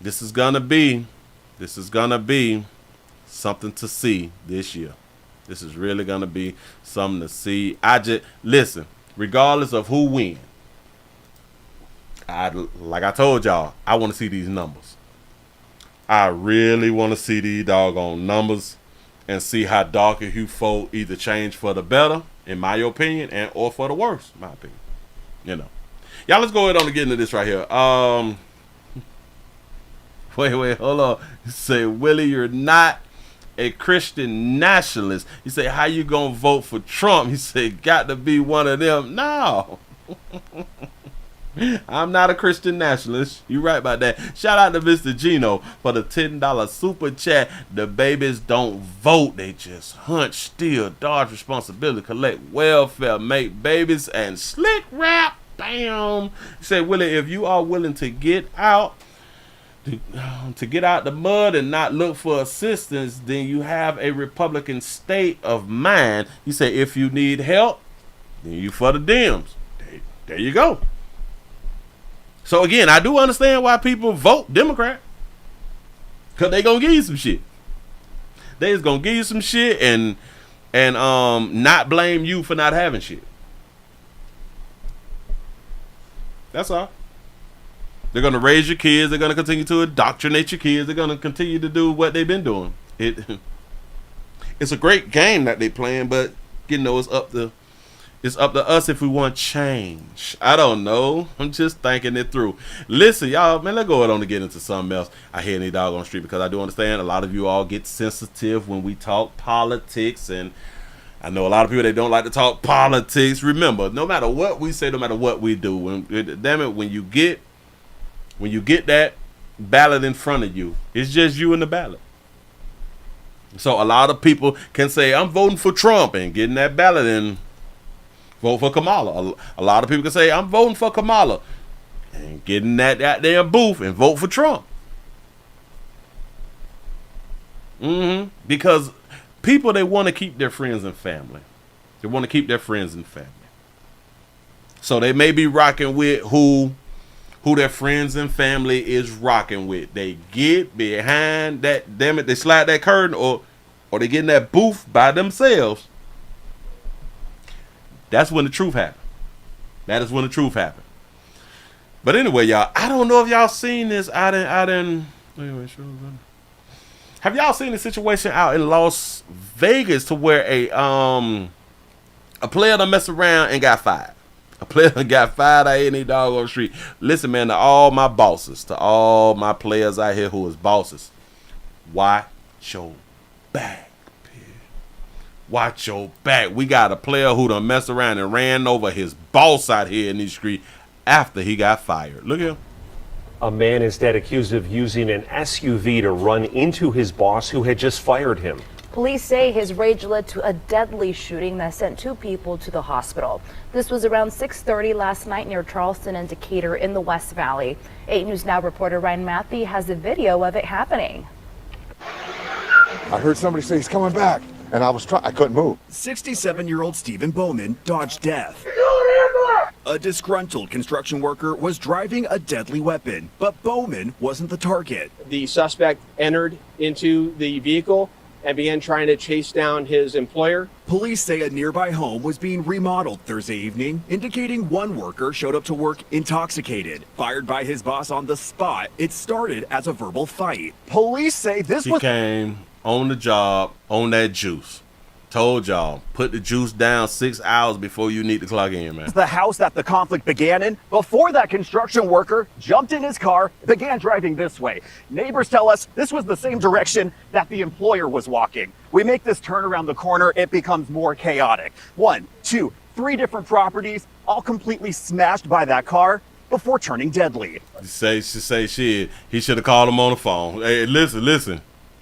this is gonna be something to see this year. This is really gonna be something to see. I just listen, regardless of who wins. Like I told y'all, I want to see these numbers. I really want to see these doggone numbers and see how darker hue folk either change for the better, in my opinion, and or for the worse, in my opinion. You know. Y'all, let's go ahead on and get into this right here. Wait, hold on. You say, Willie, you're not a Christian nationalist. You say, how you gonna vote for Trump? He said, got to be one of them. No. I'm not a Christian nationalist. You right about that. Shout out to Mr. Gino for the $10 super chat. The babies don't vote. They just hunch, steal, dodge responsibility, collect welfare, make babies, and slick rap. Bam. You say, Willie, if you are willing to get out, to get out the mud and not look for assistance, then you have a Republican state of mind. You say, if you need help, then you for the Dems. There you go. So again, I do understand why people vote Democrat. Cause they gonna give you some shit. They just gonna give you some shit and not blame you for not having shit. That's all. They're gonna raise your kids. They're gonna continue to indoctrinate your kids. They're gonna continue to do what they've been doing. It's a great game that they playing, but you know it's up to us if we want change. I don't know. I'm just thinking it through. Listen, y'all, man, let's go ahead on to get into something else. I hear any dog on the street because I do understand a lot of you all get sensitive when we talk politics, and I know a lot of people, they don't like to talk politics. Remember, no matter what we say, no matter what we do, when you get that ballot in front of you, it's just you and the ballot. So a lot of people can say, I'm voting for Trump, and getting that ballot in, vote for Kamala. A lot of people can say, I'm voting for Kamala, and get in that damn booth and vote for Trump. Because people, they want to keep their friends and family. They want to keep their friends and family. So they may be rocking with who their friends and family is rocking with. They get behind that, damn it, they slide that curtain, or they get in that booth by themselves. That's when the truth happened. That is when the truth happened. But anyway, y'all, I don't know if y'all seen this out in have y'all seen the situation out in Las Vegas to where a player done messed around and got fired. A player got fired out any dog on the street. Listen, man, to all my bosses, to all my players out here who is bosses, watch your back. Watch your back. We got a player who done messed around and ran over his boss out here in the street after he got fired. Look here. A man is dead accused of using an SUV to run into his boss who had just fired him. Police say his rage led to a deadly shooting that sent 2 people to the hospital. This was around 6:30 last night near Charleston and Decatur in the West Valley. 8 News Now reporter Ryan Matthew has a video of it happening. I heard somebody say he's coming back, and I couldn't move. 67-year-old Stephen Bowman dodged death. A disgruntled construction worker was driving a deadly weapon, but Bowman wasn't the target. The suspect entered into the vehicle and began trying to chase down his employer. Police say a nearby home was being remodeled Thursday evening, indicating one worker showed up to work intoxicated. Fired by his boss on the spot, it started as a verbal fight. Police say this He came on the job on that juice. Told y'all, put the juice down 6 hours before you need to clock in, man. The house that the conflict began in, before that construction worker jumped in his car, began driving this way. Neighbors tell us this was the same direction that the employer was walking. We make this turn around the corner, it becomes more chaotic. 1, 2, 3 different properties, all completely smashed by that car before turning deadly. She say shit. He should have called him on the phone. Hey, listen.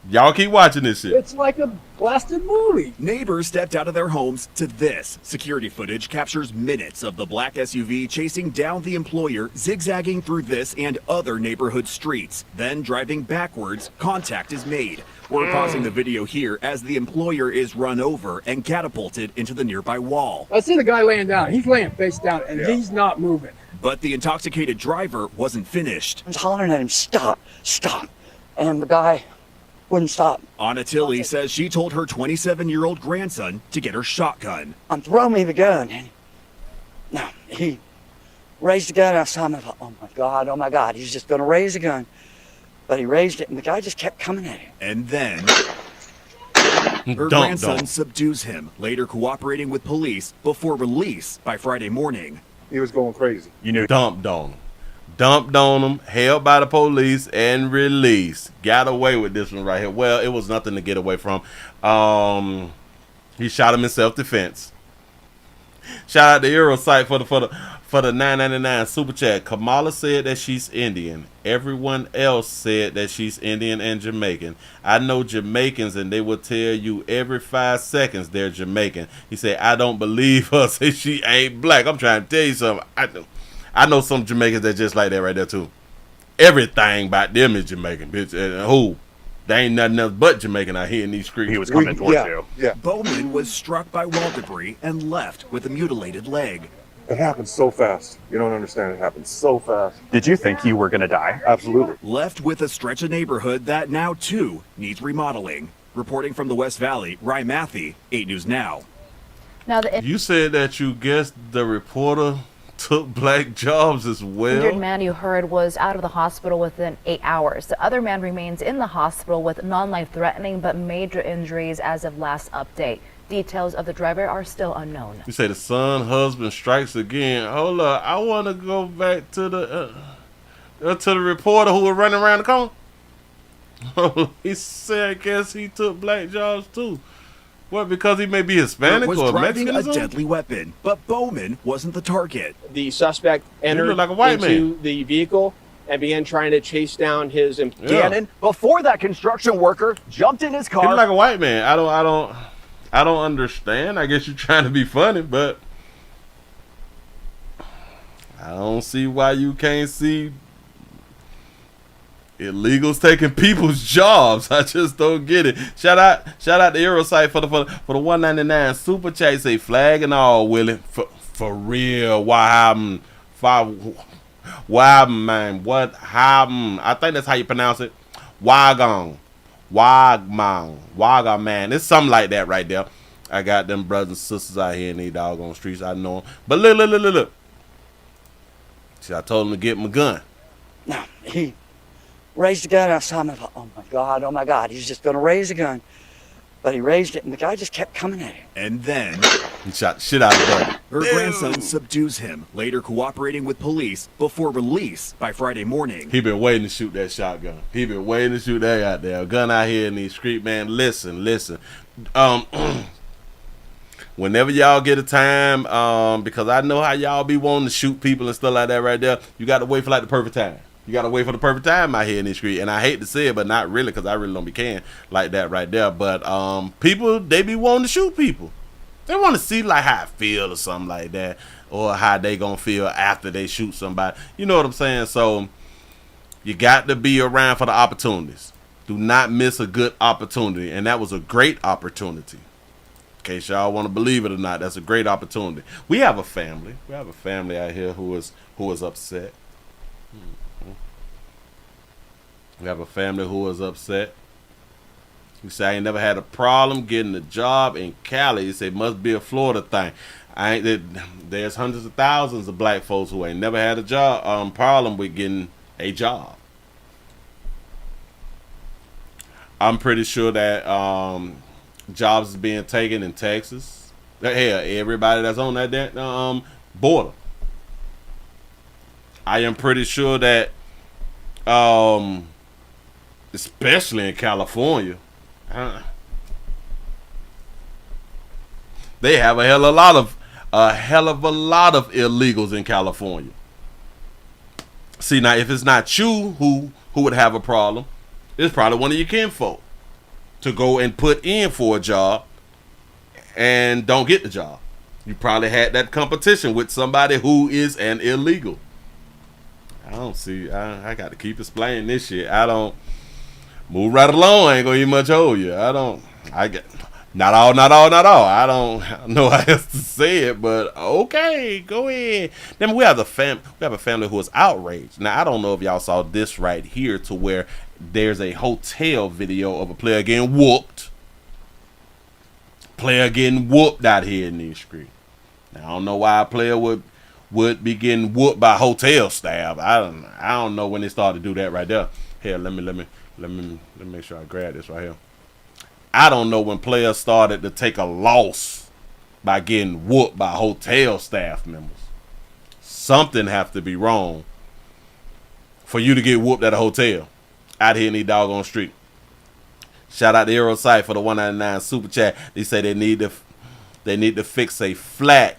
Y'all keep watching this shit. It's like a blasted movie. Neighbors stepped out of their homes to this. Security footage captures minutes of the black SUV chasing down the employer, zigzagging through this and other neighborhood streets. Then driving backwards, contact is made. We're pausing the video here as the employer is run over and catapulted into the nearby wall. I see the guy laying down. He's laying face down, and he's not moving. But the intoxicated driver wasn't finished. I was hollering at him, stop. And the guy wouldn't stop. Anna Tilley says she told her 27-year-old grandson to get her shotgun. Throw me the gun. And no, he raised the gun. I saw him. I thought, oh my God, he's just going to raise the gun. But he raised it, and the guy just kept coming at him. And then her grandson subdues him, later cooperating with police before release by Friday morning. He was going crazy. You knew. Dumped on him, held by the police, and released. Got away with this one right here. Well, it was nothing to get away from. He shot him in self-defense. Shout out to Eurosite for the $9.99 super chat. Kamala said that she's Indian. Everyone else said that she's Indian and Jamaican. I know Jamaicans, and they will tell you every 5 seconds they're Jamaican. He said, I don't believe her. Say she ain't black. I'm trying to tell you something. I know some Jamaicans that just like that right there too. Everything about them is Jamaican, bitch. Who? They ain't nothing else but Jamaican out here in these streets. He was coming towards you. Yeah. Bowman was struck by wall debris and left with a mutilated leg. It happened so fast. You don't understand. It happened so fast. Did you think you were going to die? Absolutely. Left with a stretch of neighborhood that now, too, needs remodeling. Reporting from the West Valley, Ryan Matthey, 8 News Now. You said that you guessed the reporter took black jobs as well. The injured man you heard was out of the hospital within 8 hours. The other man remains in the hospital with non-life-threatening but major injuries as of last update. Details of the driver are still unknown. You say the son husband strikes again. Hold up, I want to go back to the reporter who was running around the corner. He said, I guess he took black jobs too. What, because he may be Hispanic was or driving Mexican? a deadly weapon, but Bowman wasn't the target. The suspect entered like a white into the vehicle and began trying to chase down his Gannon, before that construction worker jumped in his He car. look like a white man. I don't understand. I guess you're trying to be funny, but I don't see why you can't see illegals taking people's jobs. I just don't get it. Shout out to Eurosite for the $1.99 super chat. Say flag and all, Willie. For real. Why happened? Man? What happened? I think that's how you pronounce it. Wagman. It's something like that right there. I got them brothers and sisters out here in these doggone streets. I know them. But look. See, I told him to get my gun. No, he raised the gun. I saw him. I thought, oh my God, he's just going to raise the gun. But he raised it, and the guy just kept coming at him. And then he shot the shit out of him. Her grandson subdues him, later cooperating with police before release by Friday morning. He been waiting to shoot that shotgun. He been waiting to shoot that out there. A gun out here in these streets, man. Listen. Whenever y'all get a time, because I know how y'all be wanting to shoot people and stuff like that right there, you got to wait for like the perfect time. You got to wait for the perfect time out here in this street. And I hate to say it, but not really, because I really don't be caring like that right there. But people, they be wanting to shoot people. They want to see like how I feel or something like that, or how they going to feel after they shoot somebody. You know what I'm saying? So you got to be around for the opportunities. Do not miss a good opportunity. And that was a great opportunity. In case y'all want to believe it or not, that's a great opportunity. We have a family. We have a family out here who is upset. We have a family who is upset. You say I ain't never had a problem getting a job in Cali. You say it must be a Florida thing. There's hundreds of thousands of black folks who ain't never had a job problem with getting a job. I'm pretty sure that jobs is being taken in Texas. Hell, everybody that's on that border. I am pretty sure that, especially in California, they have a hell of a lot of illegals in California. See, now if it's not you who would have a problem, it's probably one of your kinfolk to go and put in for a job and don't get the job. You probably had that competition with somebody who is an illegal. I don't see. I got to keep explaining this shit. I don't move right along. I ain't gonna even much hold you. I get not all. I don't know how else to say it, but okay, go ahead. Then we have a family who is outraged. Now I don't know if y'all saw this right here, to where there's a hotel video of a player getting whooped. Player getting whooped out here in these streets. Now I don't know why a player would be getting whooped by hotel staff. I don't know when they started to do that right there. Here, let me make sure I grab this right here. I don't know when players started to take a loss by getting whooped by hotel staff members. Something have to be wrong for you to get whooped at a hotel out here in these doggone street. Shout out to Aerosite for the 199 super chat. They say they need to fix a flat.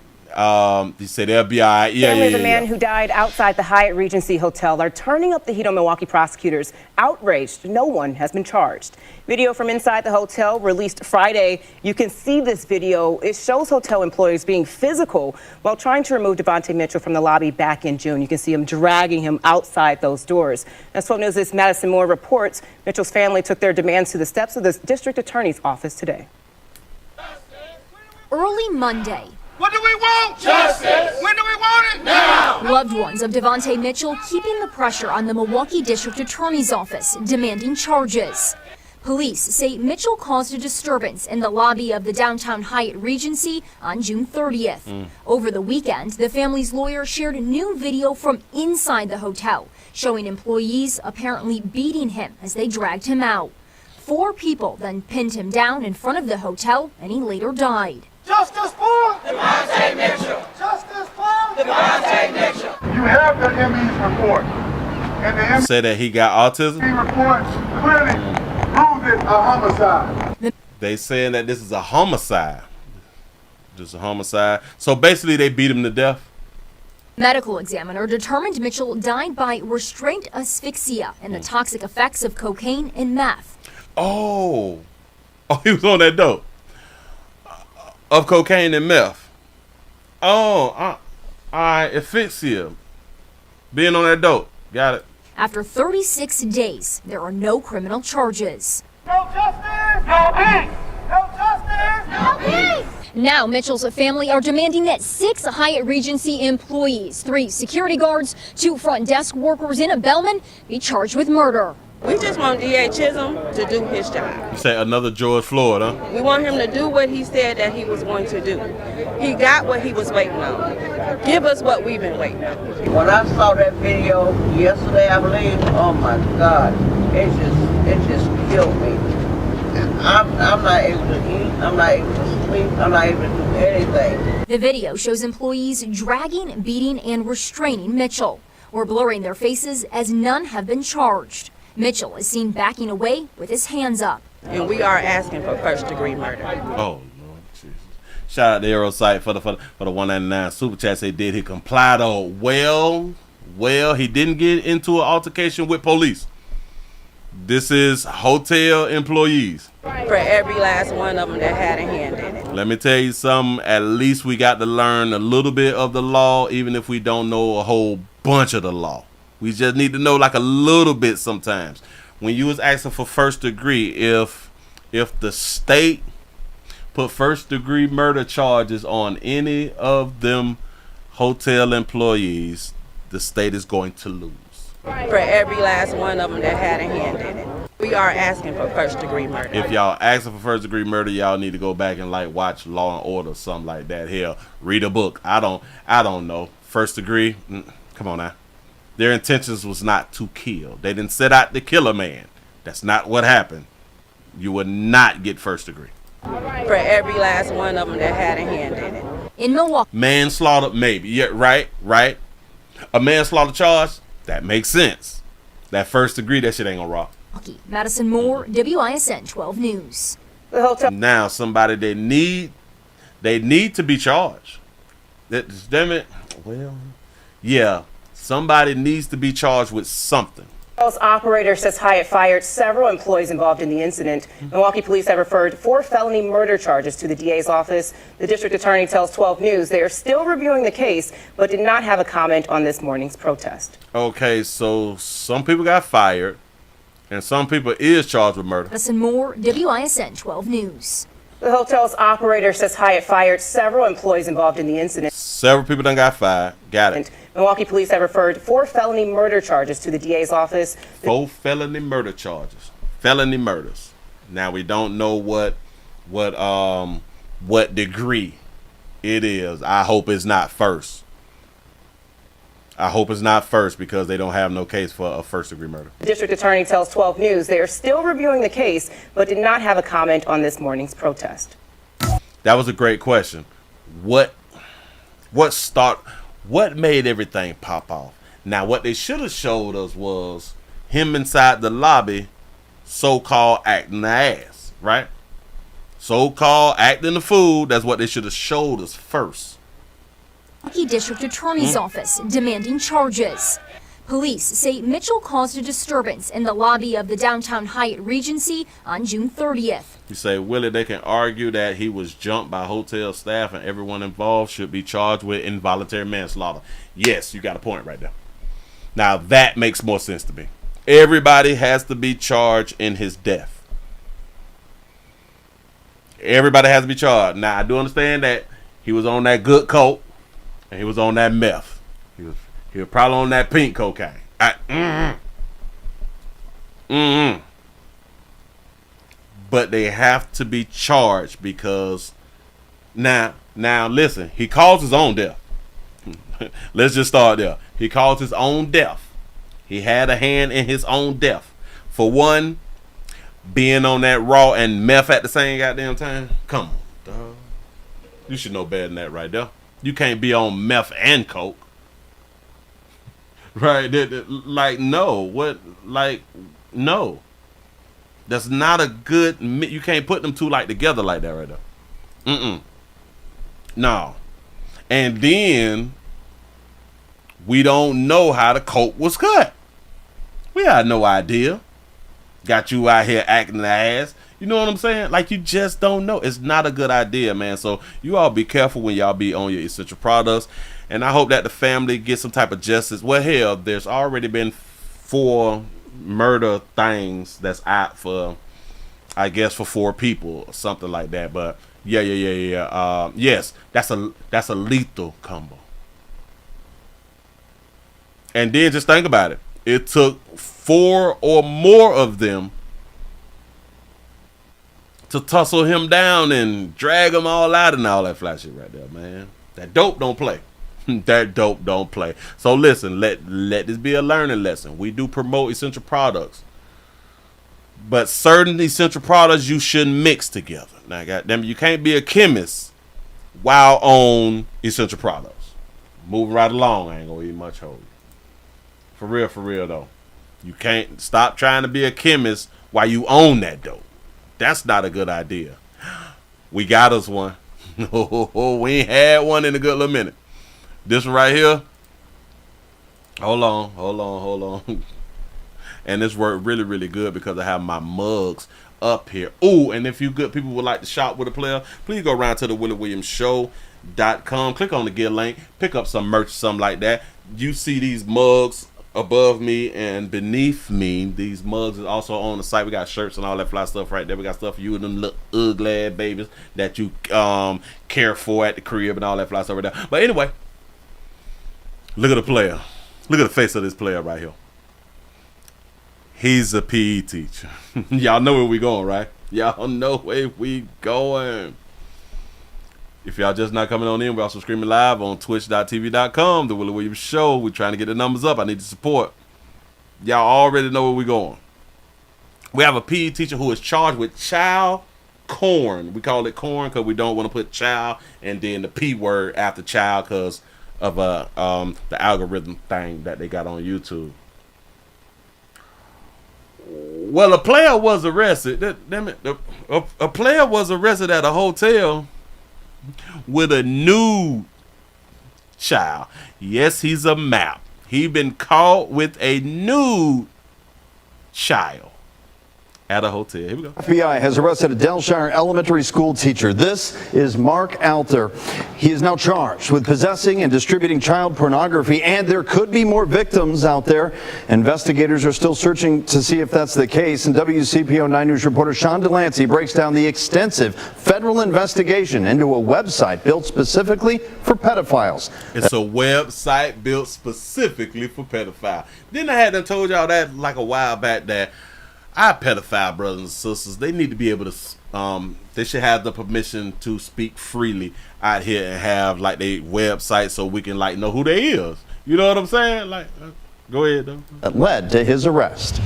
They say they'll be all right. Family of the man who died outside the Hyatt Regency Hotel are turning up the heat on Milwaukee prosecutors. Outraged, no one has been charged. Video from inside the hotel released Friday. You can see this video. It shows hotel employees being physical while trying to remove Devontae Mitchell from the lobby back in June. You can see him dragging him outside those doors. As 12 News' Madison Moore reports, Mitchell's family took their demands to the steps of the district attorney's office today. Early Monday. What do we want? Justice! When do we want it? Now! Loved ones of Devontae Mitchell keeping the pressure on the Milwaukee District Attorney's Office, demanding charges. Police say Mitchell caused a disturbance in the lobby of the downtown Hyatt Regency on June 30th. Over the weekend, the family's lawyer shared new video from inside the hotel, showing employees apparently beating him as they dragged him out. 4 people then pinned him down in front of the hotel, and he later died. Justice for Devontae Mitchell! Justice for Devontae Mitchell! You have the ME's report. And the Say that he got autism. ME reports clearly prove it a homicide. They saying that this is a homicide. Just a homicide. So basically they beat him to death. Medical examiner determined Mitchell died by restraint asphyxia and the toxic effects of cocaine and meth. Oh, he was on that dope. Of cocaine and meth. Oh, I asphyxia. Being on that dope. Got it. After 36 days, there are no criminal charges. No justice! No peace! No justice! No peace! Now, Mitchell's family are demanding that 6 Hyatt Regency employees, 3 security guards, 2 front desk workers in a bellman be charged with murder. We just want D.A. Chisholm to do his job. You say another George Floyd, huh? We want him to do what he said that he was going to do. He got what he was waiting on. Give us what we've been waiting on. When I saw that video yesterday, I believe, oh my God, it just killed me. I'm not able to eat, I'm not able to sleep, I'm not able to do anything. The video shows employees dragging, beating, and restraining Mitchell, or blurring their faces as none have been charged. Mitchell is seen backing away with his hands up. And we are asking for first-degree murder. Oh, Lord Jesus. Shout out to Aerosite for the 199 super chat. Say, did he comply though? Well, he didn't get into an altercation with police. This is hotel employees. For every last one of them that had a hand in it. Let me tell you something. At least we got to learn a little bit of the law, even if we don't know a whole bunch of the law. We just need to know like a little bit sometimes. When you was asking for first degree, if the state put first degree murder charges on any of them hotel employees, the state is going to lose. For every last one of them that had a hand in it. We are asking for first degree murder. If y'all asking for first degree murder, y'all need to go back and like watch Law and Order or something like that. Hell, read a book. I don't know. First degree, come on now. Their intentions was not to kill. They didn't set out to kill a man. That's not what happened. You would not get first degree. For every last one of them that had a hand in it. In Milwaukee, Manslaughter, maybe. Yeah, right. A manslaughter charge, that makes sense. That first degree, that shit ain't gonna rock. Madison Moore, WISN 12 News. Now, somebody they need to be charged. Damn it. Well, yeah, somebody needs to be charged with something. Operator says Hyatt fired several employees involved in the incident. Milwaukee police have referred 4 felony murder charges to the DA's office. The district attorney tells 12 News they are still reviewing the case, but did not have a comment on this morning's protest. Okay, so some people got fired, and some people is charged with murder. Madison Moore, WISN 12 News. The hotel's operator says Hyatt fired several employees involved in the incident. Several people done got fired. Got it. Milwaukee police have referred 4 felony murder charges to the DA's office. 4 felony murder charges. Felony murders. Now we don't know what degree it is. I hope it's not first. I hope it's not first because they don't have no case for a first degree murder. The district attorney tells 12 News they are still reviewing the case, but did not have a comment on this morning's protest. That was a great question. What made everything pop off? Now, what they should have showed us was him inside the lobby, so-called acting the ass, right? So-called acting the fool. That's what they should have showed us first. Milwaukee District Attorney's Office demanding charges. Police say Mitchell caused a disturbance in the lobby of the downtown Hyatt Regency on June 30th. You say, Willie, they can argue that he was jumped by hotel staff and everyone involved should be charged with involuntary manslaughter. Yes, you got a point right there. Now, that makes more sense to me. Everybody has to be charged in his death. Everybody has to be charged. Now, I do understand that he was on that good coke and he was on that meth. He was probably on that pink cocaine. But they have to be charged because now listen, he caused his own death. Let's just start there. He caused his own death. He had a hand in his own death. For one, being on that raw and meth at the same goddamn time. Come on, dog. You should know better than that right there. You can't be on meth and coke. Right? Like, no. What? Like, no. That's not a good... You can't put them two like together like that right there. No. And then we don't know how the coke was cut. We had no idea. Got you out here acting the ass. You know what I'm saying? Like, you just don't know. It's not a good idea, man. So you all be careful when y'all be on your essential products. And I hope that the family gets some type of justice. Well, hell, there's already been 4 murder things that's out for, I guess, for 4 people or something like that. But yeah. Yes, that's a lethal combo. And then just think about it. It took 4 or more of them to tussle him down and drag him all out and all that fly shit right there, man. That dope don't play. That dope don't play. So listen, let this be a learning lesson. We do promote essential products, but certain essential products you shouldn't mix together. Now, goddamn, you can't be a chemist while on essential products. Moving right along, I ain't gonna eat much hold. For real though. You can't stop trying to be a chemist while you own that dope. That's not a good idea. We got us one. We ain't had one in a good little minute. This one right here. Hold on. And this worked really good because I have my mugs up here. Ooh, and if you good people would like to shop with a player, please go around to the WillieWilliamsShow.com. Click on the gear link. Pick up some merch, something like that. You see these mugs above me and beneath me. These mugs is also on the site. We got shirts and all that fly stuff right there. We got stuff for you and them little ugly babies that you care for at the crib and all that fly stuff right there. But anyway, look at the player. Look at the face of this player right here. He's a PE teacher. Y'all know where we going, right? Y'all know where we going. If y'all just not coming on in, we're also streaming live on twitch.tv.com, The Willie Williams Show. We're trying to get the numbers up. I need the support. Y'all already know where we're going. We have a PE teacher who is charged with child corn. We call it corn because we don't want to put child and then the P word after child because of the algorithm thing that they got on YouTube. Well, a player was arrested. A player was arrested at a hotel with a nude child. Yes, he's a map. He been caught with a nude child at a hotel. Here we go. FBI has arrested a Delshire elementary school teacher. This is Mark Alter. He is now charged with possessing and distributing child pornography, and there could be more victims out there. Investigators are still searching to see if that's the case, and WCPO 9 News reporter Sean Delancey breaks down the extensive federal investigation into a website built specifically for pedophiles. It's a website built specifically for pedophiles. Didn't I have done told y'all that like a while back that our pedophile brothers and sisters, they need to be able to, they should have the permission to speak freely out here and have like their website so we can like know who they is. You know what I'm saying? Like, go ahead though. That led to his arrest.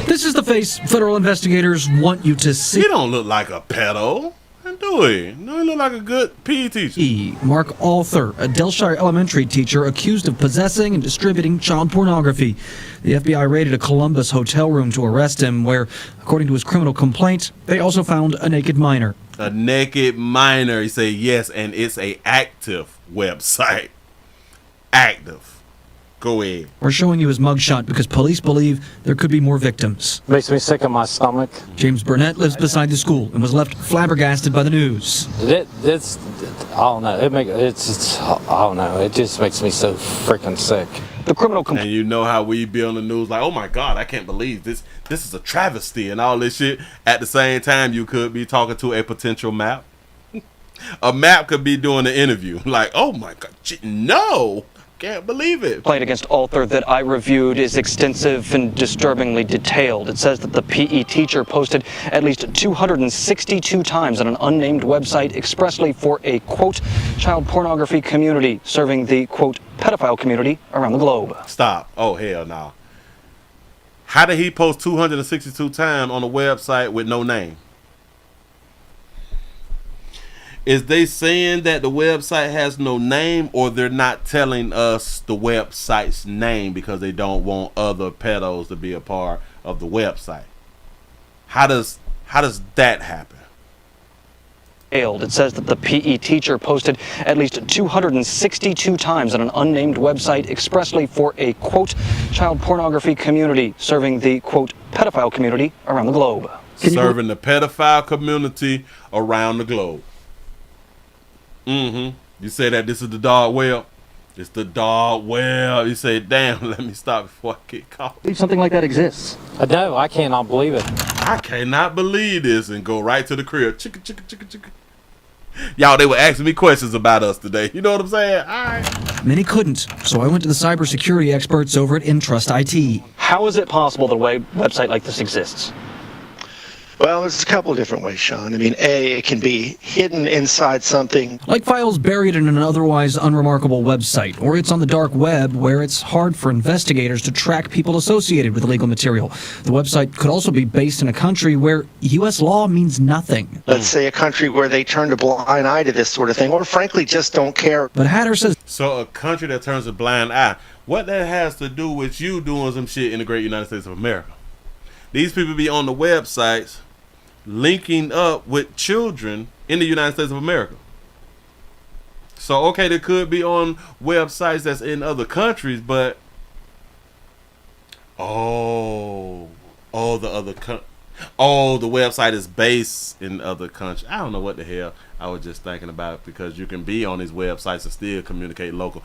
This is the face federal investigators want you to see. He don't look like a pedo. Do he? No, he look like a good PE teacher. Mark Alter, a Delshire elementary teacher accused of possessing and distributing child pornography. The FBI raided a Columbus hotel room to arrest him, where, according to his criminal complaint, they also found a naked minor. A naked minor. He said yes, and it's a active website. Active. Go ahead. We're showing you his mugshot because police believe there could be more victims. Makes me sick in my stomach. James Burnett lives beside the school and was left flabbergasted by the news. It's I don't know. I don't know. It just makes me so freaking sick. The criminal and you know how we be on the news like, oh my God, I can't believe this. This is a travesty and all this shit. At the same time, you could be talking to a potential map. A map could be doing an interview. Like, oh my God, no. Can't believe it. Complaint against Alter that I reviewed is extensive and disturbingly detailed. It says that the PE teacher posted at least 262 times on an unnamed website expressly for a, quote, child pornography community, serving the, quote, pedophile community around the globe. Stop. Oh, hell no. How did he post 262 times on a website with no name? Is they saying that the website has no name, or they're not telling us the website's name because they don't want other pedos to be a part of the website? How does that happen? It says that the PE teacher posted at least 262 times on an unnamed website expressly for a, quote, child pornography community, serving the, quote, pedophile community around the globe. Serving the pedophile community around the globe. You say that this is the dark web? It's the dark web. You say, damn, let me stop before I get caught. Something like that exists. No, I cannot believe it. I cannot believe this, and go right to the crib. Chicka, chicka, chicka, chicka. Y'all, they were asking me questions about us today. You know what I'm saying? All right. Many couldn't, so I went to the cybersecurity experts over at Intrust IT. How is it possible that a website like this exists? Well, there's a couple of different ways, Sean. I mean, A, it can be hidden inside something. Like files buried in an otherwise unremarkable website, or it's on the dark web where it's hard for investigators to track people associated with illegal material. The website could also be based in a country where U.S. law means nothing. Let's say a country where they turn a blind eye to this sort of thing, or frankly just don't care. But Hatter says... So a country that turns a blind eye, what that has to do with you doing some shit in the great United States of America? These people be on the websites linking up with children in the United States of America. So, okay, they could be on websites that's in other countries, but the website is based in other countries. I don't know what the hell I was just thinking about, because you can be on these websites and still communicate local.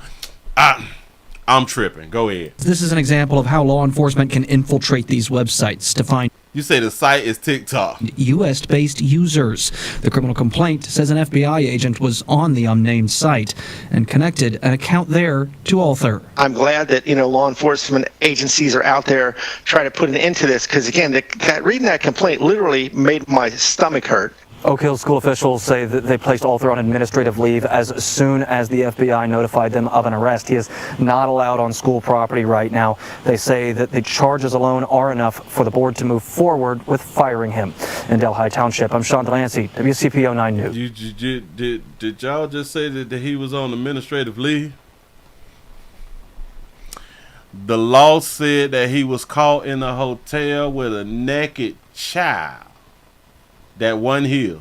I'm tripping. Go ahead. This is an example of how law enforcement can infiltrate these websites to find... You say the site is TikTok. U.S.-based users. The criminal complaint says an FBI agent was on the unnamed site and connected an account there to Alter. I'm glad that, law enforcement agencies are out there trying to put an end to this, because, again, reading that complaint literally made my stomach hurt. Oak Hill school officials say that they placed Alter on administrative leave as soon as the FBI notified them of an arrest. He is not allowed on school property right now. They say that the charges alone are enough for the board to move forward with firing him. In Delhi Township, I'm Sean Delancey, WCPO 9 News. Did y'all just say that he was on administrative leave? The law said that he was caught in a hotel with a naked child that wasn't his.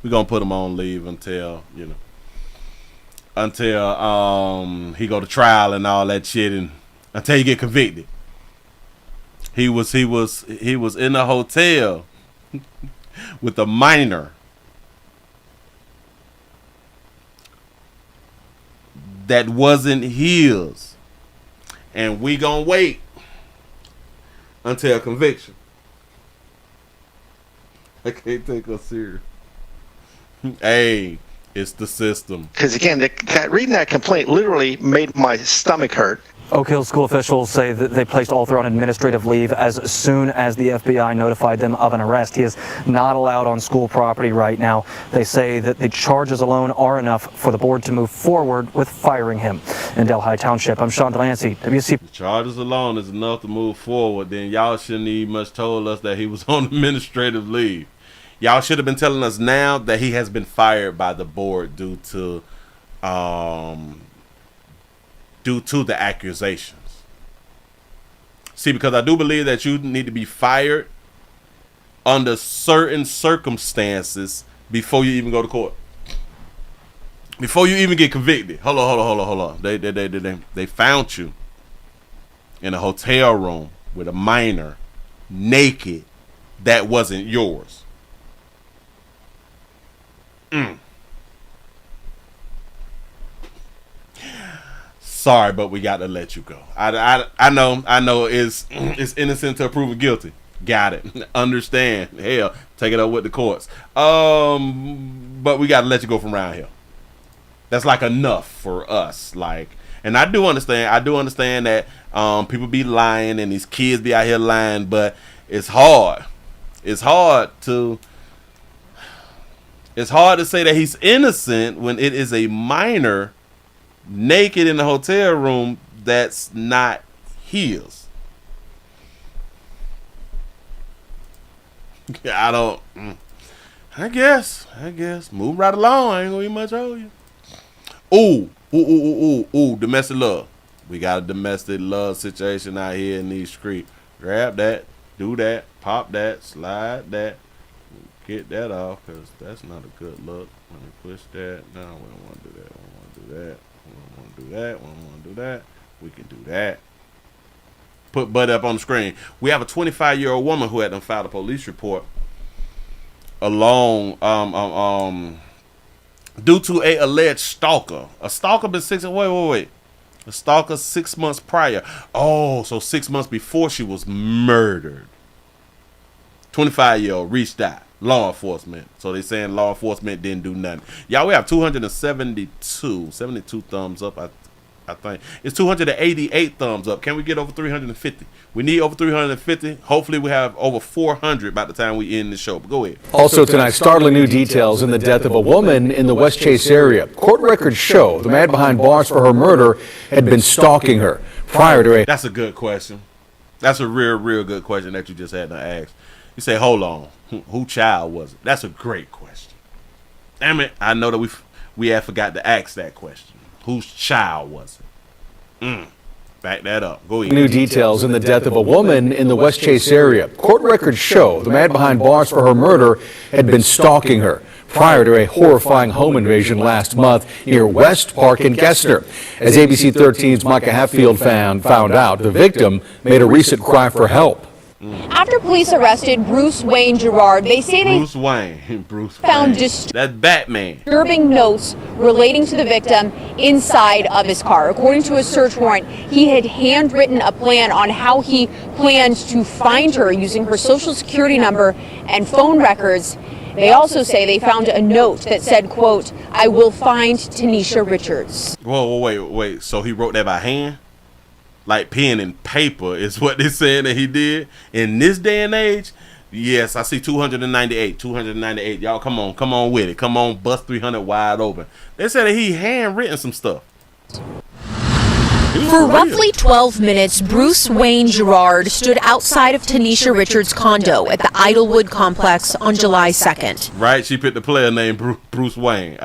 We're gonna put him on leave until he go to trial and all that shit, and until he get convicted. He was in a hotel with a minor that wasn't his, and we gonna wait until conviction. I can't take us serious. Hey, it's the system. Because again, reading that complaint literally made my stomach hurt. Oak Hill school officials say that they placed Alter on administrative leave as soon as the FBI notified them of an arrest. He is not allowed on school property right now. They say that the charges alone are enough for the board to move forward with firing him. In Delhi Township, I'm Sean Delancey, WC. The charges alone is enough to move forward. Then y'all shouldn't even much told us that he was on administrative leave. Y'all should have been telling us now that he has been fired by the board due to the accusations. See, because I do believe that you need to be fired under certain circumstances before you even go to court. Before you even get convicted. Hold on. They found you in a hotel room with a minor naked that wasn't yours. Sorry, but we got to let you go. I know it's innocent to prove guilty. Got it. Understand. Hell, take it up with the courts. But we got to let you go from around here. That's like enough for us. Like, and I do understand that people be lying and these kids be out here lying, but it's hard. It's hard to say that he's innocent when it is a minor naked in the hotel room that's not his. I guess. Move right along. I ain't gonna be much on you. Ooh, domestic love. We got a domestic love situation out here in these streets. Grab that, do that, pop that, slide that. Get that off, because that's not a good look. Let me push that. No, we don't want to do that. We don't want to do that. We don't want to do that. We don't want to do that. We can do that. Put Bud up on the screen. We have a 25-year-old woman who had filed a police report along due to a alleged stalker. A stalker been wait. A stalker 6 months prior. Oh, so 6 months before she was murdered. 25-year-old reached out. Law enforcement. So they saying law enforcement didn't do nothing. Y'all, we have 72 thumbs up. I think it's 288 thumbs up. Can we get over 350? We need over 350. Hopefully we have over 400 by the time we end the show. But go ahead. Also tonight, startling new details in the death of a woman in the West Chase area. Court records show the man behind bars for her murder had been stalking her prior to a... That's a good question. That's a real good question that you just had to ask. You say, hold on, who child was it? That's a great question. Damn it, I know that we had forgot to ask that question. Whose child was it? Back that up. Go ahead. New details in the death of a woman in the West Chase area. Court records show the man behind bars for her murder had been stalking her prior to a horrifying home invasion last month near West Park in Kestner. As ABC 13's Micah Hatfield found out, the victim made a recent cry for help. After police arrested Bruce Wayne Gerard, they say they found that Batman disturbing notes relating to the victim inside of his car. According to a search warrant, he had handwritten a plan on how he planned to find her using her social security number and phone records. They also say they found a note that said, quote, "I will find Tanisha Richards." Whoa, wait. So he wrote that by hand? Like pen and paper is what they're saying that he did in this day and age. Yes, I see 298. 298. Y'all, come on with it. Come on, bust 300 wide open. They said that he handwritten some stuff. For roughly 12 minutes, Bruce Wayne Gerard stood outside of Tanisha Richards' condo at the Idlewood complex on July 2nd. Right, she picked the player named Bruce Wayne.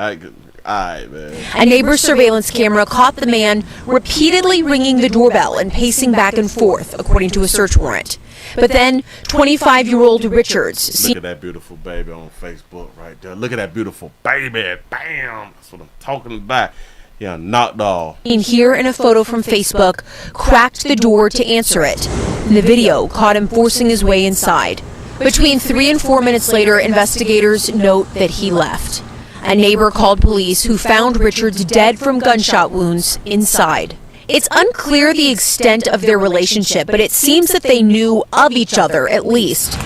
Man. A neighbor's surveillance camera caught the man repeatedly ringing the doorbell and pacing back and forth, according to a search warrant. But then, 25-year-old Richards... Look at that beautiful baby on Facebook right there. Look at that beautiful baby. Bam! That's what I'm talking about. Yeah, knocked off. Here in a photo from Facebook, cracked the door to answer it. In the video, caught him forcing his way inside. Between 3 and 4 minutes later, investigators note that he left. A neighbor called police who found Richards dead from gunshot wounds inside. It's unclear the extent of their relationship, but it seems that they knew of each other at least.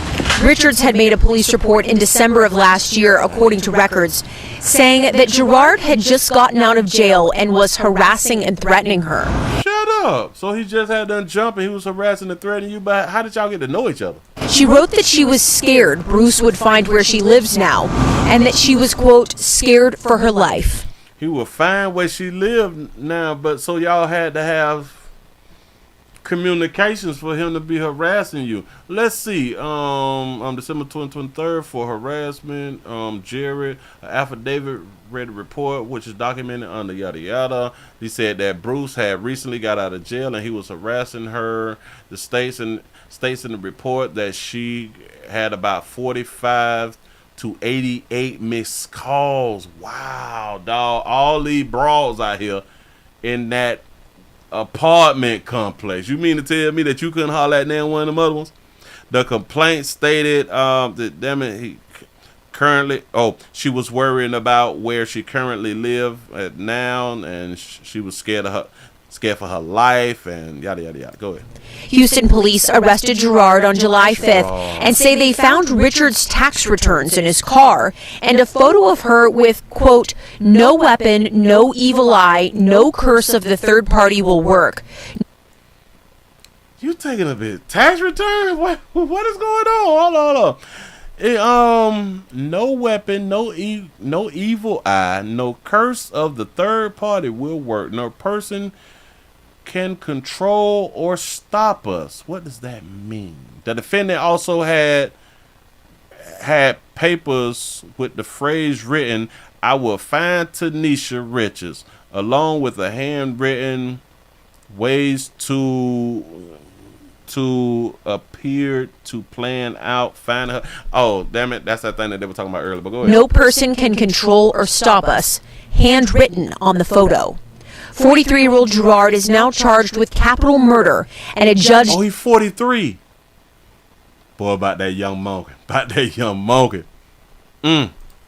Richards had made a police report in December of last year, according to records, saying that Gerard had just gotten out of jail and was harassing and threatening her. Shut up. So he just had done jumping. He was harassing and threatening you, but how did y'all get to know each other? She wrote that she was scared Bruce would find where she lives now, and that she was, quote, scared for her life. He would find where she lived now, but so y'all had to have communications for him to be harassing you. Let's see. December 23rd for harassment. Jared, an affidavit read a report which is documented under yada yada. He said that Bruce had recently got out of jail and he was harassing her. The states in the report that she had about 45 to 88 missed calls. Wow, dog. All these broads out here in that apartment complex. You mean to tell me that you couldn't holler at one of them other ones? The complaint stated she was worrying about where she currently lived at now, and she was scared for her life, and yada yada yada. Go ahead. Houston police arrested Gerard on July 5th and say they found Richards' tax returns in his car and a photo of her with, quote, no weapon, no evil eye, no curse of the third party will work. You taking a bit tax return? What is going on? Hold on. No weapon, no evil eye, no curse of the third party will work. No person can control or stop us. What does that mean? The defendant also had papers with the phrase written, I will find Tanisha Richards, along with a handwritten ways to appear to plan out, find her. Oh, damn it. That's that thing that they were talking about earlier, but go ahead. No person can control or stop us. Handwritten on the photo. 43-year-old Gerard is now charged with capital murder, and a judge... Oh, he's 43. Boy, about that young monkey.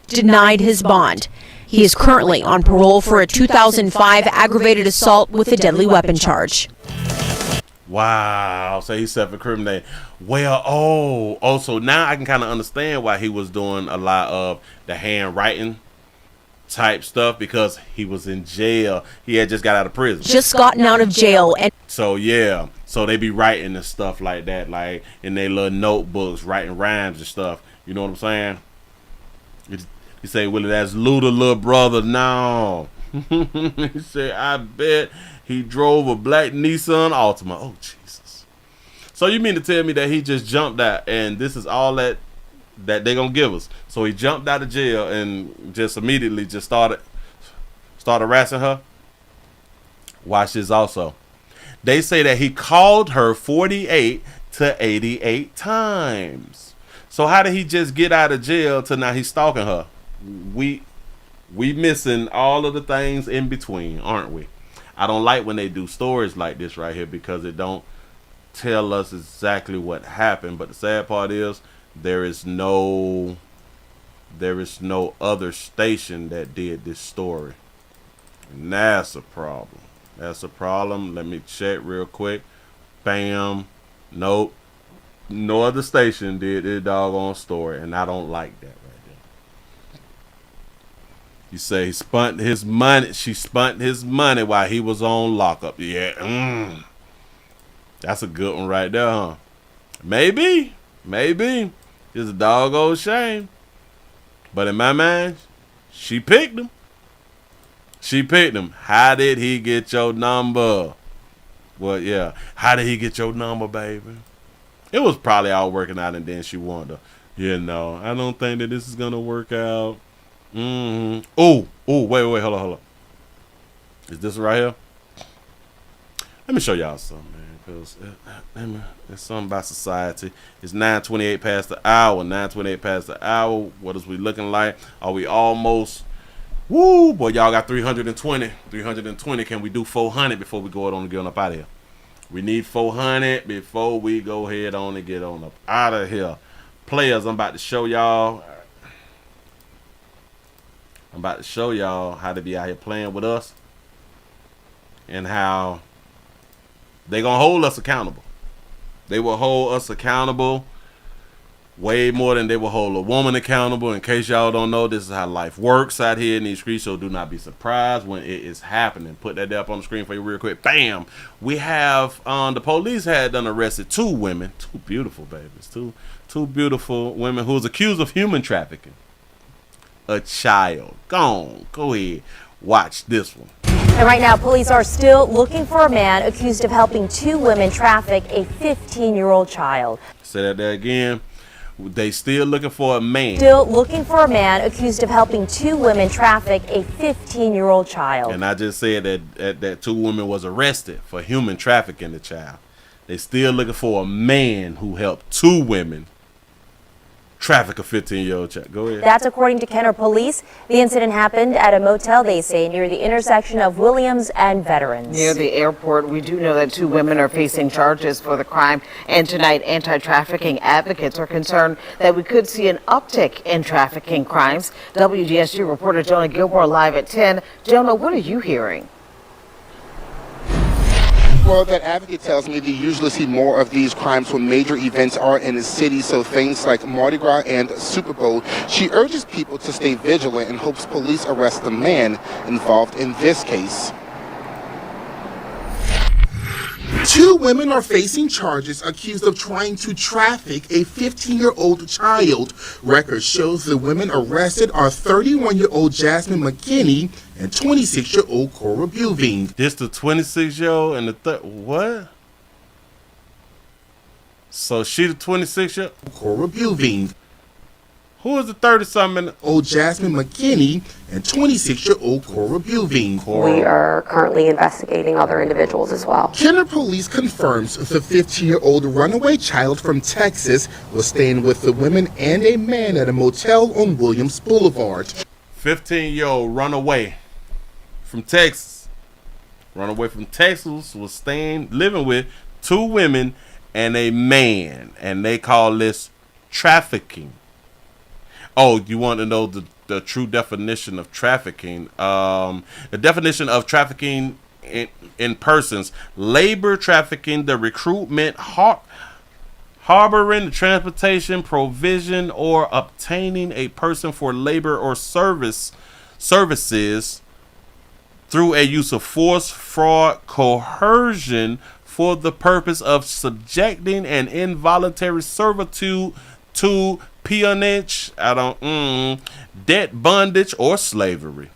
Denied his bond. He is currently on parole for a 2005 aggravated assault with a deadly weapon charge. Wow, so he's self-incriminating. Well, so now I can kind of understand why he was doing a lot of the handwriting type stuff, because he was in jail. He had just got out of prison. Just gotten out of jail. And so, yeah. So they be writing and stuff like that, like in their little notebooks, writing rhymes and stuff. You know what I'm saying? You say, Willie, that's Luda, little brother. No. He said, I bet he drove a black Nissan Altima. Oh, Jesus. So you mean to tell me that he just jumped out and this is all that they gonna give us? So he jumped out of jail and just immediately just started harassing her? Watch this also. They say that he called her 48 to 88 times. So how did he just get out of jail to now he's stalking her? We missing all of the things in between, aren't we? I don't like when they do stories like this right here, because it don't tell us exactly what happened. But the sad part is there is no other station that did this story. And that's a problem. That's a problem. Let me check real quick. Bam. Nope. No other station did this doggone story, and I don't like that right there. You say he spent his money. She spent his money while he was on lockup. Yeah. That's a good one right there, huh? Maybe. It's a doggone shame. But in my mind, she picked him. She picked him. How did he get your number? Well, yeah. How did he get your number, baby? It was probably all working out, and then she wanted to, I don't think that this is going to work out. Oh, wait, hold on. Is this right here? Let me show y'all something, man, because it's something about society. It's 9:28 past the hour. 9:28 past the hour. What is we looking like? Are we almost? Woo, boy, y'all got 320. 320. Can we do 400 before we go on and get on up out of here? We need 400 before we go ahead on and get on up out of here. Players, I'm about to show y'all. How to be out here playing with us. And how they gonna hold us accountable. They will hold us accountable way more than they will hold a woman accountable. In case y'all don't know, this is how life works out here in these streets, so do not be surprised when it is happening. Put that up on the screen for you real quick. Bam! We have the police had done arrested 2 women, 2 beautiful babies, two beautiful women who was accused of human trafficking. A child. Go ahead. Watch this one. And right now, police are still looking for a man accused of helping 2 women traffic a 15-year-old child. Say that there again. They still looking for a man. Still looking for a man accused of helping 2 women traffic a 15-year-old child. And I just said that 2 women was arrested for human trafficking the child. They still looking for a man who helped 2 women traffic a 15-year-old child. Go ahead. That's according to Kenner police. The incident happened at a motel, they say, near the intersection of Williams and Veterans. Near the airport, we do know that 2 women are facing charges for the crime. And tonight, anti-trafficking advocates are concerned that we could see an uptick in trafficking crimes. WDSU reporter Jonah Gilmore live at 10. Jonah, what are you hearing? Well, that advocate tells me they usually see more of these crimes when major events are in the city, so things like Mardi Gras and Super Bowl. She urges people to stay vigilant and hopes police arrest the man involved in this case. 2 women are facing charges accused of trying to traffic a 15-year-old child. Record shows the women arrested are 31-year-old Jasmine McKinney and 26-year-old Cora Buving. This the 26-year-old and the what? So she the 26-year-old? Cora Buving. Who is the 30-something? Old Jasmine McKinney and 26-year-old Cora Buving. We are currently investigating other individuals as well. Kenner police confirms the 15-year-old runaway child from Texas was staying with the women and a man at a motel on Williams Boulevard. 15-year-old runaway from Texas. Runaway from Texas was living with 2 women and a man, and they call this trafficking. Oh, you want to know the true definition of trafficking? The definition of trafficking in persons: labor trafficking, the recruitment, harboring, transportation, provision, or obtaining a person for labor or services through a use of force, fraud, coercion for the purpose of subjecting an involuntary servitude to peonage, debt, bondage, or slavery.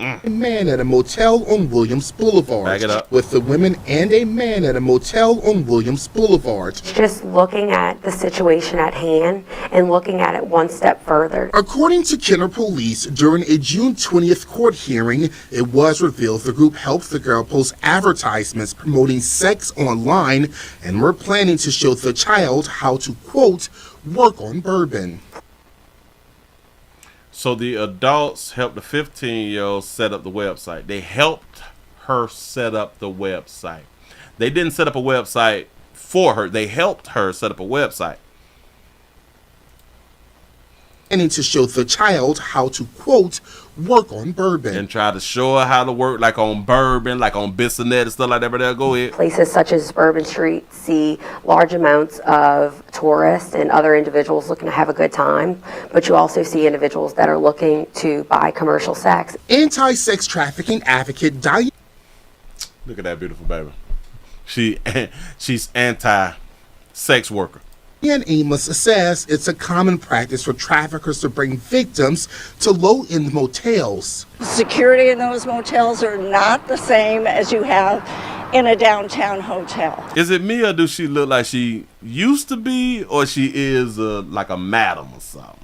A man at a motel on Williams Boulevard. Back it up. With the women and a man at a motel on Williams Boulevard. Just looking at the situation at hand and looking at it one step further. According to Kenner police, during a June 20th court hearing, it was revealed the group helped the girl post advertisements promoting sex online and were planning to show the child how to, quote, work on bourbon. So the adults helped the 15-year-old set up the website. They helped her set up the website. They didn't set up a website for her. They helped her set up a website. And to show the child how to, quote, work on bourbon. And try to show her how to work, like on bourbon, like on Bissonnet and stuff like that. But they'll go ahead. Places such as Bourbon Street see large amounts of tourists and other individuals looking to have a good time. But you also see individuals that are looking to buy commercial sex. Anti-sex trafficking advocate Diane. Look at that beautiful baby. She's anti-sex worker. And Amos says it's a common practice for traffickers to bring victims to low-end motels. Security in those motels are not the same as you have in a downtown hotel. Is it me or do she look like she used to be, or she is like a madam or something?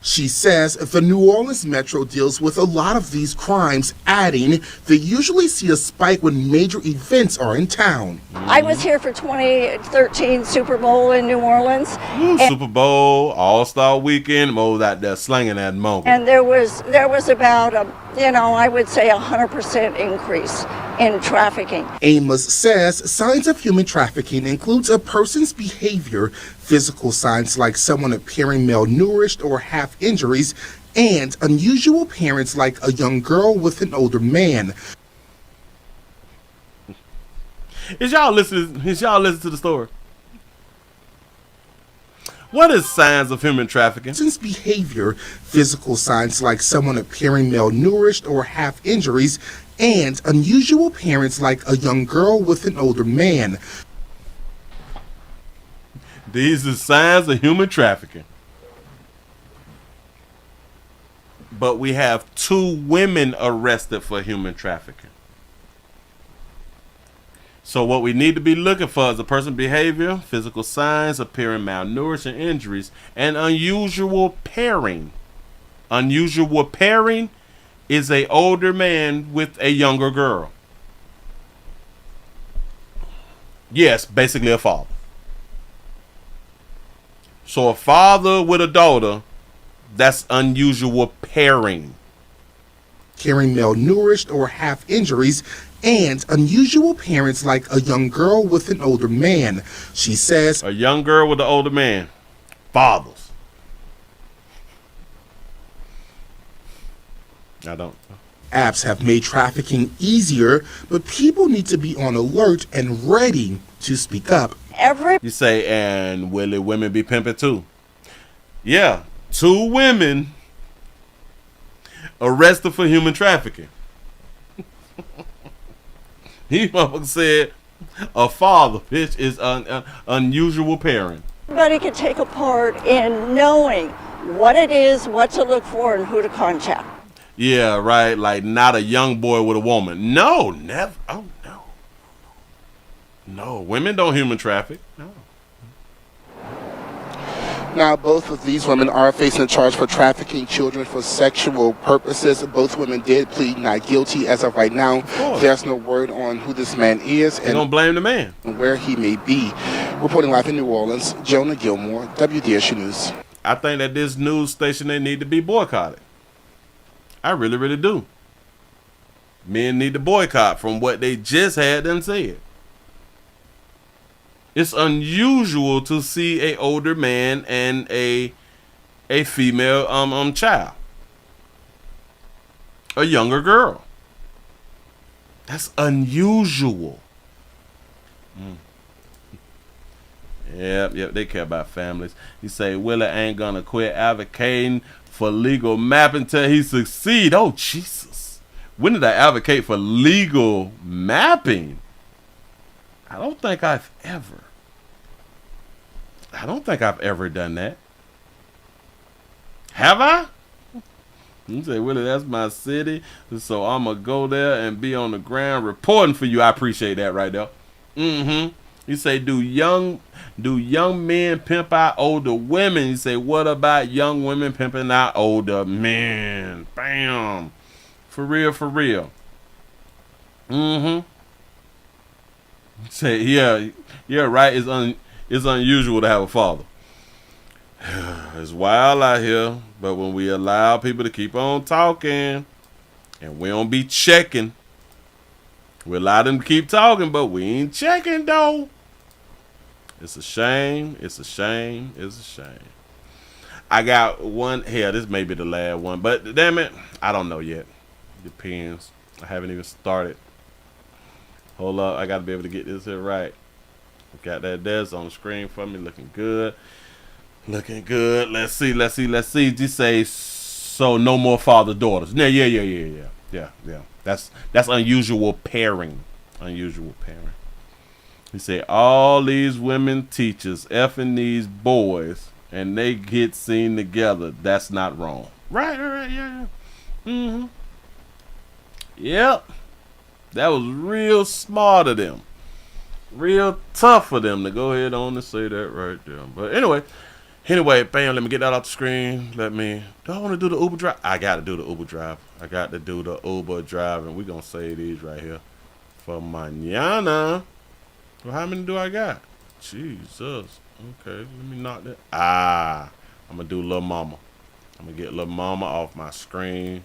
She says the New Orleans Metro deals with a lot of these crimes, adding they usually see a spike when major events are in town. I was here for 2013 Super Bowl in New Orleans. Super Bowl, All-Star Weekend, Mo was out there slinging that monkey. And there was about I would say 100% increase in trafficking. Amos says signs of human trafficking includes a person's behavior, physical signs like someone appearing malnourished or have injuries, and unusual appearance like a young girl with an older man. Is y'all listening to the story? What is signs of human trafficking? Person's behavior, physical signs like someone appearing malnourished or have injuries, and unusual appearance like a young girl with an older man. These are signs of human trafficking. But we have 2 women arrested for human trafficking. So what we need to be looking for is a person's behavior, physical signs, appearing malnourished and injuries, and unusual pairing. Unusual pairing is an older man with a younger girl. Yes, basically a father. So a father with a daughter, that's unusual pairing. Carrying malnourished or have injuries, and unusual appearance like a young girl with an older man. She says, a young girl with an older man. Fathers. I don't. Apps have made trafficking easier, but people need to be on alert and ready to speak up. You say, and Willie, women be pimping too? Yeah, 2 women arrested for human trafficking. He motherfucker said a father, bitch, is unusual pairing. Everybody can take a part in knowing what it is, what to look for, and who to contact. Yeah, right. Like not a young boy with a woman. No, never. Oh no. No, women don't human traffic. No. Now, both of these women are facing a charge for trafficking children for sexual purposes. Both women did plead not guilty as of right now. There's no word on who this man is and don't blame the man and where he may be. Reporting live in New Orleans, Jonah Gilmore, WDSU News. I think that this news station, they need to be boycotted. I really, really do. Men need to boycott from what they just had done said. It's unusual to see a older man and a female child. A younger girl. That's unusual. Yep, they care about families. You say Willie ain't gonna quit advocating for legal mapping till he succeed. Oh Jesus. When did I advocate for legal mapping? I don't think I've ever done that. Have I? You say, Willie, that's my city, so I'm going to go there and be on the ground reporting for you. I appreciate that right there. You say, do young men pimp out older women? You say, what about young women pimping out older men? Bam. For real. Say, yeah, right. It's unusual to have a father. It's wild out here, but when we allow people to keep on talking and we don't be checking, we allow them to keep talking, but we ain't checking though. It's a shame. I got one here. This may be the last one, but damn it, I don't know yet. Depends. I haven't even started. Hold up, I gotta be able to get this here right. Got that desk on the screen for me, looking good. Let's see. Just say so. No more father daughters. Yeah. That's unusual pairing. He said, all these women teachers effing these boys and they get seen together. That's not wrong. Right, yeah. Mm-hmm. Yep. That was real smart of them. Real tough for them to go ahead on and say that right there. But anyway, bam, let me get that off the screen. Do I want to do the Uber drive? I got to do the Uber drive. And we're going to save these right here for mañana. Well, how many do I got? Jesus. Okay, let me knock that. I'm going to do Lil Mama. I'm going to get Lil Mama off my screen.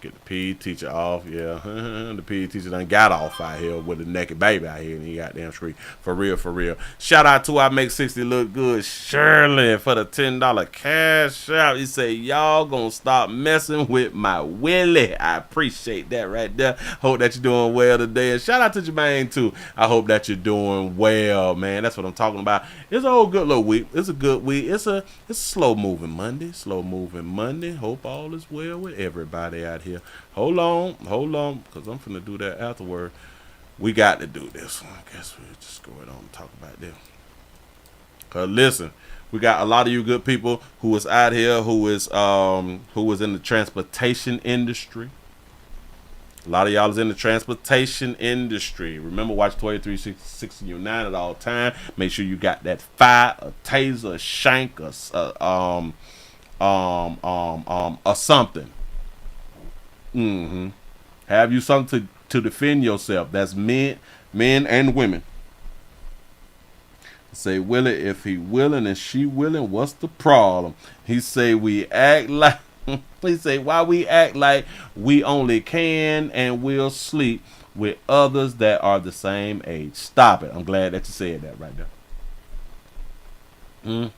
Get the PE teacher off, yeah. The PE teacher done got off out here with a naked baby out here, and he got damn street. For real. Shout out to I Make 60 Look Good, Shirley, for the $10 cash out. He say, y'all gonna stop messing with my Willie. I appreciate that right there. Hope that you're doing well today. And shout out to Jermaine, too. I hope that you're doing well, man. That's what I'm talking about. It's a whole good little week. It's a good week. It's a slow-moving Monday. Hope all is well with everybody out here. Hold on, because I'm finna do that afterward. We got to do this one. I guess we'll just go ahead on and talk about this. Because listen, we got a lot of you good people who is out here who is in the transportation industry. A lot of y'all is in the transportation industry. Remember, watch 2360 United at all time. Make sure you got that fire, a taser, a shank, or something. Have you something to defend yourself. That's men and women. Say, Willie, if he willing and she willing, what's the problem? He say, we act like, he say, why we act like we only can and will sleep with others that are the same age. Stop it. I'm glad that you said that right there.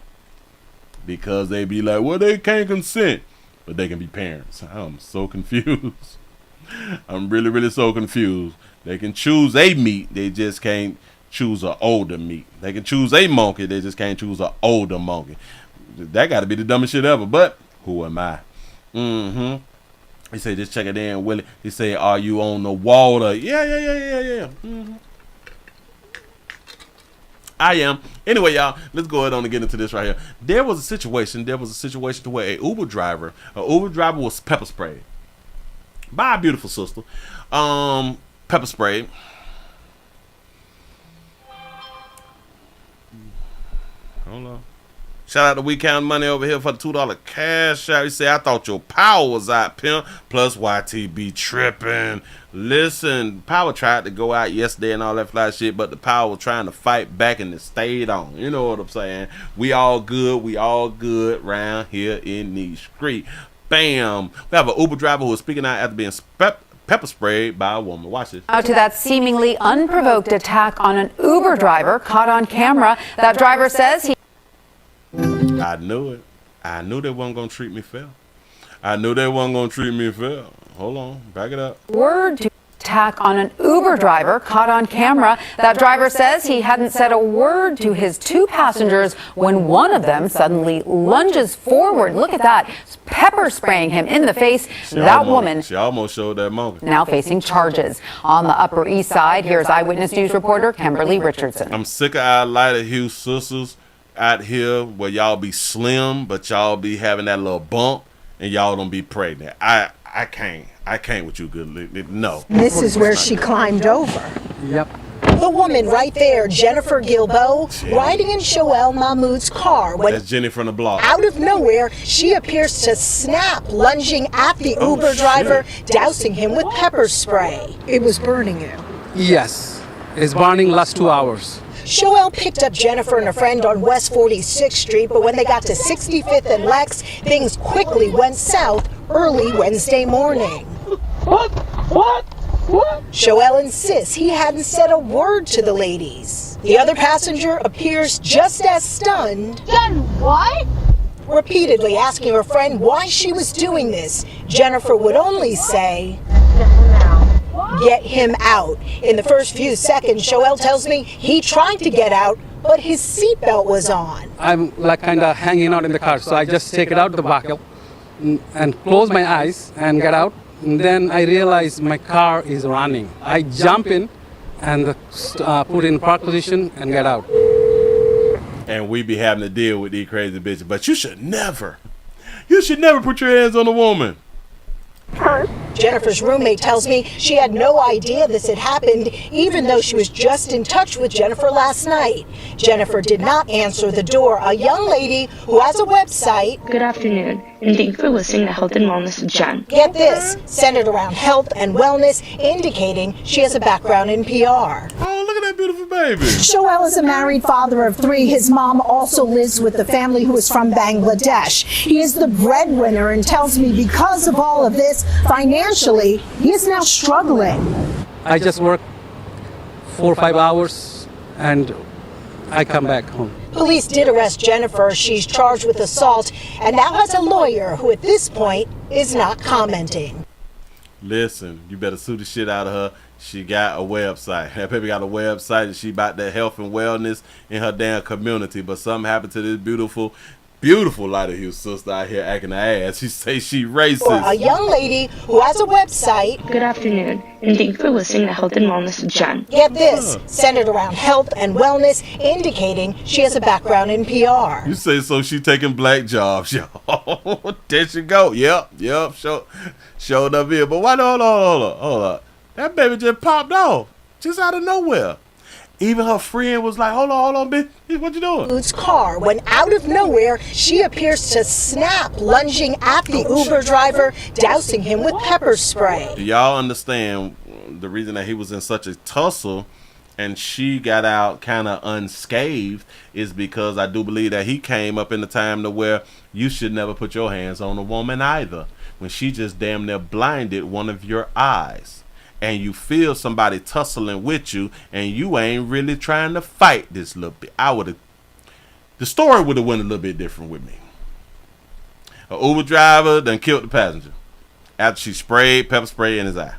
Because they be like, well, they can't consent, but they can be parents. I'm so confused. I'm really, really so confused. They can choose a meat. They just can't choose an older meat. They can choose a monkey. They just can't choose an older monkey. That got to be the dumbest shit ever. But who am I? He said, just check it in, Willie. He said, are you on the water? Yeah. I am. Anyway, y'all, let's go ahead on and get into this right here. There was a situation to where an Uber driver was pepper sprayed by a beautiful sister. Pepper sprayed. Hold on. Shout out to We Count Money over here for the $2 cash out. He said, I thought your power was out, pimp. Plus YTB tripping. Listen, power tried to go out yesterday and all that fly shit, but the power was trying to fight back and it stayed on. You know what I'm saying? We all good around here in these streets. Bam. We have an Uber driver who is speaking out after being pepper sprayed by a woman. Watch this. Out to that seemingly unprovoked attack on an Uber driver caught on camera. That driver says he... I knew it. I knew they wasn't going to treat me fair. Hold on. Back it up. Word to attack on an Uber driver caught on camera. That driver says he hadn't said a word to his two passengers when one of them suddenly lunges forward. Look at that. Pepper spraying him in the face. She almost showed that moment. Now facing charges. On the Upper East Side, here's Eyewitness News reporter Kimberly Richardson. I'm sick of our Lighter Hugh sisters out here where y'all be slim, but y'all be having that little bump and y'all don't be pregnant. I can't with you, good. No. This is where she climbed over. Yep. The woman right there, Jennifer Gilbo, riding in Shoel Mahmoud's car. When that's Jenny from the block. Out of nowhere, she appears to snap, lunging at the Uber driver, dousing him with pepper spray. It was burning you. Yes, it's burning last 2 hours. Shoel picked up Jennifer and a friend on West 46th Street, but when they got to 65th and Lex, things quickly went south early Wednesday morning. What? Shoel insists he hadn't said a word to the ladies. The other passenger appears just as stunned. Then what? Repeatedly asking her friend why she was doing this, Jennifer would only say, get him out. In the first few seconds, Shoel tells me he tried to get out, but his seatbelt was on. I'm like kind of hanging out in the car, so I just take it out of the buckle and close my eyes and get out. And then I realize my car is running. I jump in and put in park position and get out. And we be having to deal with these crazy bitches. But you should never put your hands on a woman. Jennifer's roommate tells me she had no idea this had happened, even though she was just in touch with Jennifer last night. Jennifer did not answer the door. A young lady who has a website. Good afternoon, and thank you for listening to Health and Wellness with Jen. Get this, centered around health and wellness, indicating she has a background in PR. Oh, look at that beautiful baby. Shoel is a married father of 3. His mom also lives with the family who is from Bangladesh. He is the breadwinner and tells me because of all of this, financially, he is now struggling. I just work 4 or 5 hours and I come back home. Police did arrest Jennifer. She's charged with assault and now has a lawyer who at this point is not commenting. Listen, you better sue the shit out of her. She got a website. That baby got a website and she about that health and wellness in her damn community. But something happened to this beautiful Light of Hue sister out here acting her ass. She say she racist. A young lady who has a website. Good afternoon, and thank you for listening to Health and Wellness with Jen. Get this, centered around health and wellness, indicating she has a background in PR. You say so she taking black jobs, yo. There she go. Yep. Showed up here. But why hold on. That baby just popped off. Just out of nowhere. Even her friend was like, hold on, bitch. What you doing? Uber's car, when out of nowhere, she appears to snap, lunging at the Uber driver, dousing him with pepper spray. Do y'all understand the reason that he was in such a tussle and she got out kind of unscathed is because I do believe that he came up in the time to where you should never put your hands on a woman either. When she just damn near blinded one of your eyes. And you feel somebody tussling with you, and you ain't really trying to fight this little bit. The story would have went a little bit different with me. An Uber driver done killed the passenger after she sprayed pepper spray in his eye.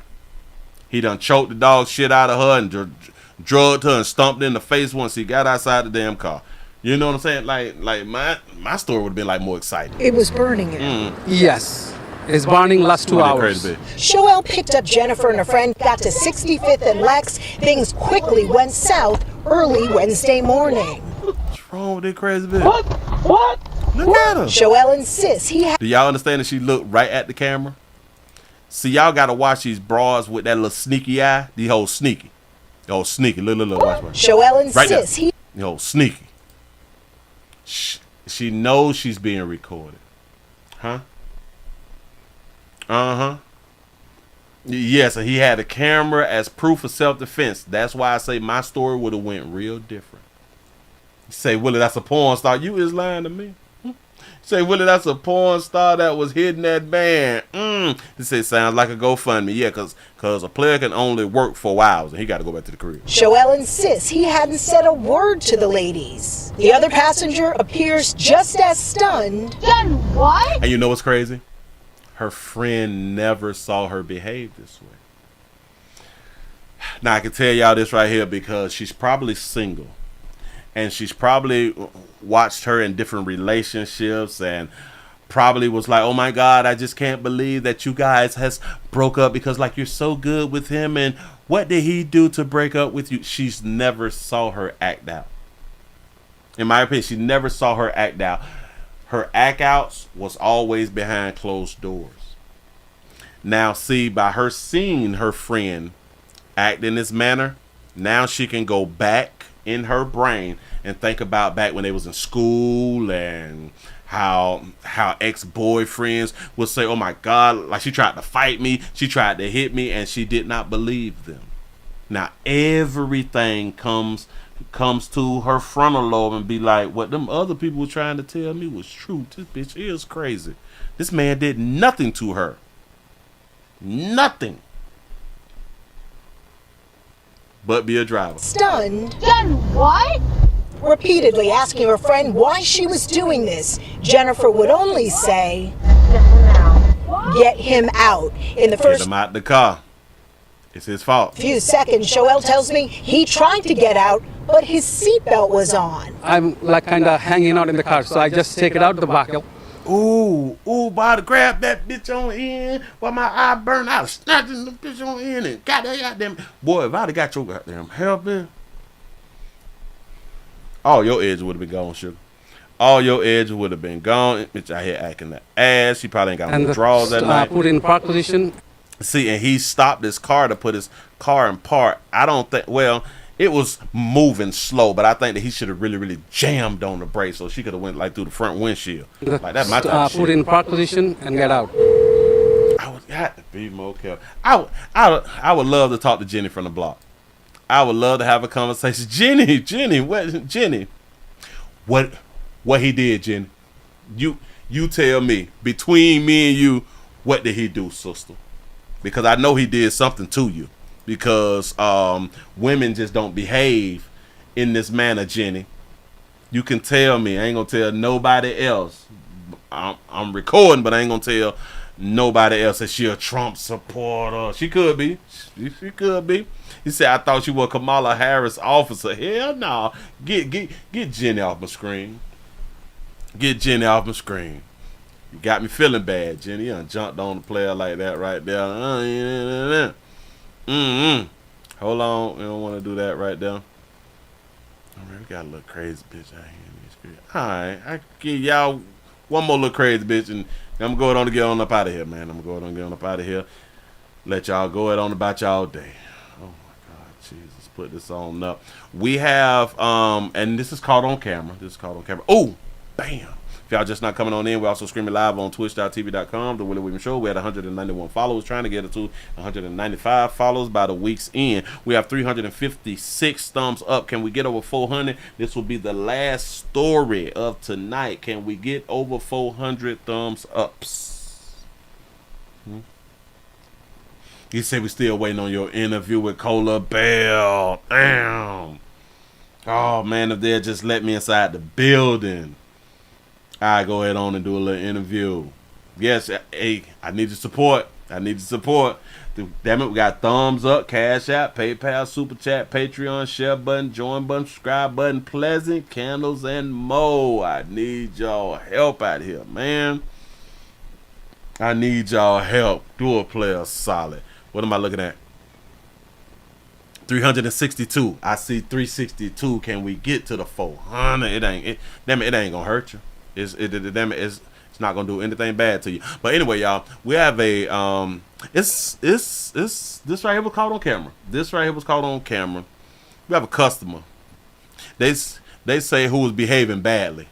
He done choked the dog shit out of her and drugged her and stomped in the face once he got outside the damn car. You know what I'm saying? Like my story would have been like more exciting. It was burning it. Yes. It's burning last 2 hours. Shoel picked up Jennifer and a friend, got to 65th and Lex. Things quickly went south early Wednesday morning. What's wrong with that crazy bitch? What? Look at her. Shoel insists he had. Do y'all understand that she looked right at the camera? See, y'all got to watch these bras with that little sneaky eye. The whole sneaky. Look, watch. Shoel insists right the whole sneaky. She knows she's being recorded. Huh? Yes, and he had a camera as proof of self-defense. That's why I say my story would have went real different. You say, Willie, that's a porn star. You is lying to me. You say, Willie, that's a porn star that was hitting that van. He said, sounds like a GoFundMe. Yeah, because a player can only work 4 hours, and he got to go back to the crib. Shoel insists he hadn't said a word to the ladies. The other passenger appears just as stunned. Done what? And you know what's crazy? Her friend never saw her behave this way. Now, I can tell y'all this right here because she's probably single. And she's probably watched her in different relationships and probably was like, oh my God, I just can't believe that you guys has broke up because like you're so good with him. And what did he do to break up with you? She's never saw her act out. In my opinion, she never saw her act out. Her act outs was always behind closed doors. Now, see, by her seeing her friend act in this manner, now she can go back in her brain and think about back when they was in school and how ex-boyfriends would say, oh my God, like she tried to fight me, she tried to hit me, and she did not believe them. Now, everything comes to her frontal lobe and be like, what them other people were trying to tell me was true. This bitch is crazy. This man did nothing to her. Nothing. But be a driver. Stunned. Done what? Repeatedly asking her friend why she was doing this. Jennifer would only say, get him out. In the first get him out the car. It's his fault. Few seconds, Shoel tells me he tried to get out, but his seatbelt was on. I'm like kind of hanging out in the car, so I just take it out of the buckle Ooh, boy, to grab that bitch on in while my eye burned out, snatching the bitch on in and got that goddamn. Boy, if I'd have got your goddamn helping, all your edge would have been gone, sugar. All your edge would have been gone. Bitch out here acting the ass. She probably ain't got no draws that night. Put in park position. See, and he stopped his car to put his car in park. I don't think, well, it was moving slow, but I think that he should have really jammed on the brake so she could have went like through the front windshield. Like that's my type of shit. Put in park position and get out. I would have to be more careful. I would love to talk to Jenny from the block. I would love to have a conversation. Jenny, what he did, Jenny? You tell me, between me and you, what did he do, sister? Because I know he did something to you. Because women just don't behave in this manner, Jenny. You can tell me. I ain't gonna tell nobody else. I'm recording, but I ain't gonna tell nobody else that she a Trump supporter. She could be. She could be. He said, I thought you were a Kamala Harris officer. Hell no. Get Jenny off my screen. Get Jenny off my screen. You got me feeling bad, Jenny. You done jumped on the player like that right there. Hold on. We don't want to do that right there. I really got a little crazy bitch out here in this street. Alright. I give y'all one more little crazy bitch and I'm going to get on up out of here, man. I'm going to get on up out of here. Let y'all go on about y'all day. Oh my God, Jesus. Put this on up. We have and this is caught on camera. Oh, bam. If y'all just not coming on in, we're also streaming live on twitch.tv.com, The Willie Williams Show. We had 191 followers, trying to get it to 195 followers by the week's end. We have 356 thumbs up. Can we get over 400? This will be the last story of tonight. Can we get over 400 thumbs ups? You say we still waiting on your interview with Cola Bell. Damn. Oh, man, if they'll just let me inside the building, I go ahead on and do a little interview. Yes, hey, I need your support. Damn it, we got thumbs up, Cash App, PayPal, Super Chat, Patreon, share button, join button, subscribe button, pleasant candles, and more. I need y'all help out here, man. I need y'all help. Do a player solid. What am I looking at? 362. I see 362. Can we get to the 400? It ain't gonna hurt you. It's not gonna do anything bad to you. But anyway, y'all, we have a this right here was caught on camera. We have a customer. They say who was behaving badly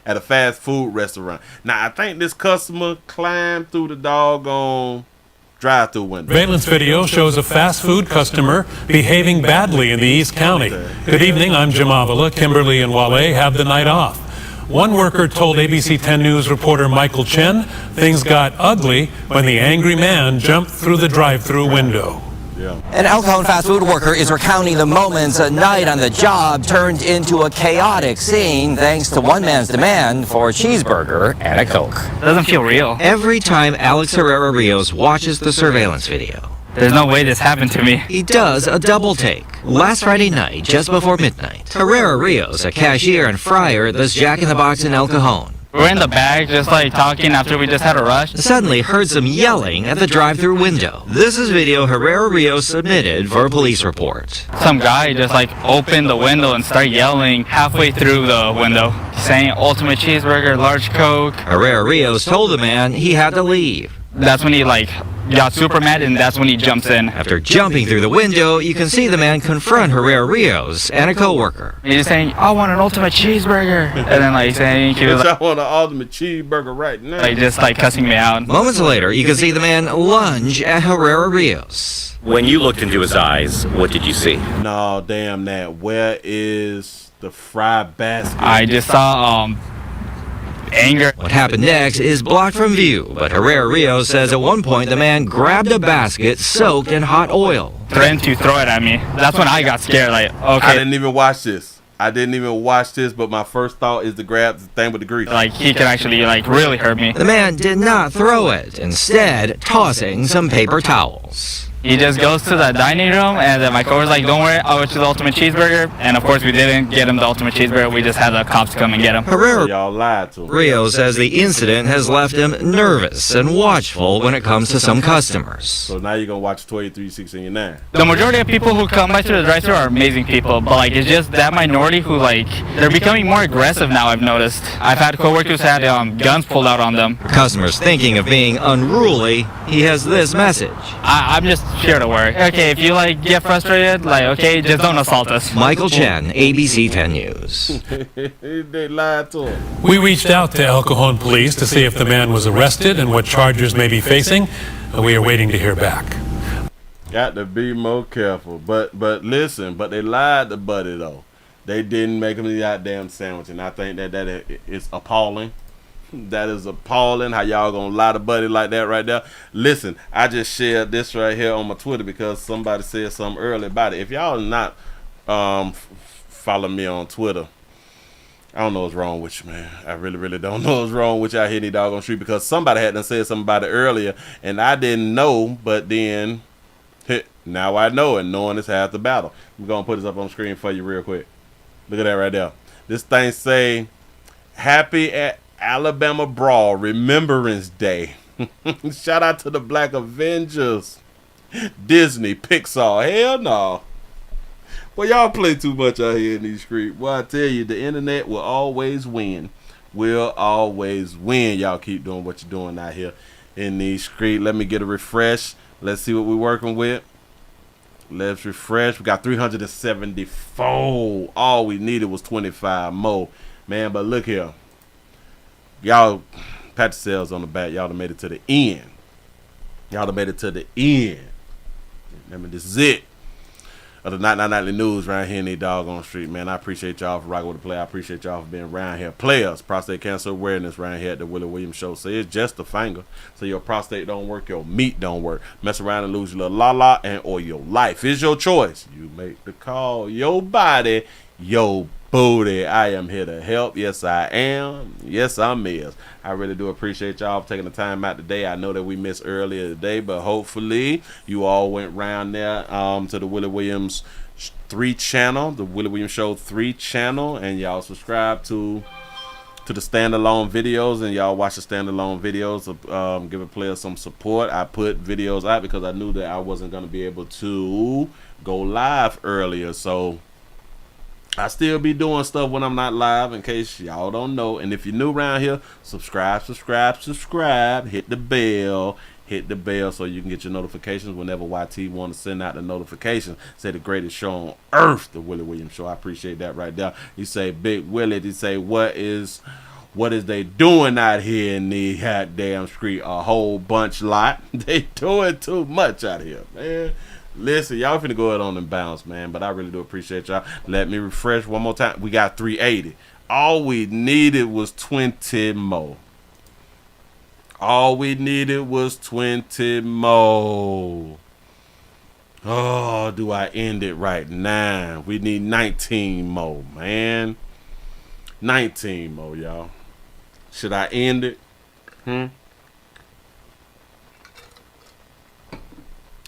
at a fast food restaurant. Now I think this customer climbed through the doggone drive-through window. Surveillance video shows a fast food customer behaving badly in the East County. Good evening, I'm Jamavala. Kimberly and Wale have the night off. One worker told ABC 10 News reporter Michael Chen things got ugly when the angry man jumped through the drive-through window. An El Cajon fast food worker is recounting the moments a night on the job turned into a chaotic scene thanks to one man's demand for a cheeseburger and a Coke. Doesn't feel real. Every time Alex Herrera Rios watches the surveillance video, there's no way this happened to me. He does a double take. Last Friday night, just before midnight, Herrera Rios, a cashier and fryer at this Jack in the Box in El Cajon, we're in the back just like talking after we just had a rush. Suddenly heard some yelling at the drive-through window. This is video Herrera Rios submitted for a police report. Some guy just like opened the window and started yelling halfway through the window, saying ultimate cheeseburger, large Coke. Herrera Rios told the man he had to leave. That's when he got super mad, and that's when he jumps in. After jumping through the window, you can see the man confront Herrera Rios and a co-worker. He's saying, I want an ultimate cheeseburger. And then saying, he was I want an ultimate cheeseburger right now. Just cussing me out. Moments later, you can see the man lunge at Herrera Rios. When you looked into his eyes, what did you see? No, damn that. Where is the fried basket? I just saw, anger. What happened next is blocked from view, but Herrera Rios says at one point the man grabbed a basket soaked in hot oil. Threatened to throw it at me. That's when I got scared, okay. I didn't even watch this, but my first thought is to grab the thing with the grease. He could actually, really hurt me. The man did not throw it, instead tossing some paper towels. He just goes to the dining room, and then my coworker's like, don't worry, I'll get you the ultimate cheeseburger. And of course, we didn't get him the ultimate cheeseburger. We just had the cops come and get him. Herrera Y'all lied to him. Rio says the incident has left him nervous and watchful when it comes to some customers. So now you're going to watch 2369. The majority of people who come by through the drive-thru are amazing people, but like it's just that minority who like they're becoming more aggressive now. I've noticed. I've had coworkers had guns pulled out on them. Customers thinking of being unruly, he has this message. I'm just here to work. Okay, if you like get frustrated, like okay, just don't assault us. Michael Chen, ABC 10 News. They lied to him. We reached out to El Cajon police to see if the man was arrested and what charges may be facing. We are waiting to hear back. Got to be more careful. But listen, but they lied to Buddy though. They didn't make him the goddamn sandwich, and I think that is appalling. That is appalling how y'all gonna lie to Buddy like that right there. Listen, I just shared this right here on my Twitter because somebody said something early about it. If y'all not follow me on Twitter, I don't know what's wrong with you, man. I really don't know what's wrong with you out here in the doggone street because somebody had done said something about it earlier, and I didn't know, but then now I know, and knowing is half the battle. I'm gonna put this up on the screen for you real quick. Look at that right there. This thing say, "Happy Alabama Brawl Remembrance Day." Shout out to the Black Avengers. Disney, Pixar, hell no. Well, y'all play too much out here in these streets. Well, I tell you, the internet will always win. Will always win. Y'all keep doing what you're doing out here in these streets. Let me get a refresh. Let's see what we're working with. Let's refresh. We got 374. All we needed was 25 more. Man, but look here. Y'all pat yourselves on the back. Y'all done made it to the end. Y'all done made it to the end. Remember, this is it. Of the Nightly News right here in the doggone street, man. I appreciate y'all for rocking with the play. I appreciate y'all for being around here. Players, prostate cancer awareness right here at the Willie Williams Show. Say it's just a finger. So your prostate don't work, your meat don't work. Mess around and lose your little la-la and or your life. It's your choice. You make the call. Your body, your booty. I am here to help. Yes, I am. Yes, I'm is. I really do appreciate y'all for taking the time out today. I know that we missed earlier today, but hopefully you all went round there to the Willie Williams 3 channel, the Willie Williams Show 3 channel, and y'all subscribe to the standalone videos, and y'all watch the standalone videos. Give a player some support. I put videos out because I knew that I wasn't going to be able to go live earlier, so I still be doing stuff when I'm not live, in case y'all don't know. And if you're new around here, subscribe. Hit the bell so you can get your notifications whenever YT want to send out the notification. Say the greatest show on earth, the Willie Williams Show. I appreciate that right there. You say Big Willie. You say what is they doing out here in the hot damn street? A whole bunch lot. They doing too much out here, man. Listen, y'all finna go ahead on and bounce, man. But I really do appreciate y'all. Let me refresh one more time. We got 380. All we needed was 20 more. All we needed was 20 more. Oh, do I end it right now? We need 19 more, man. 19 more, y'all. Should I end it?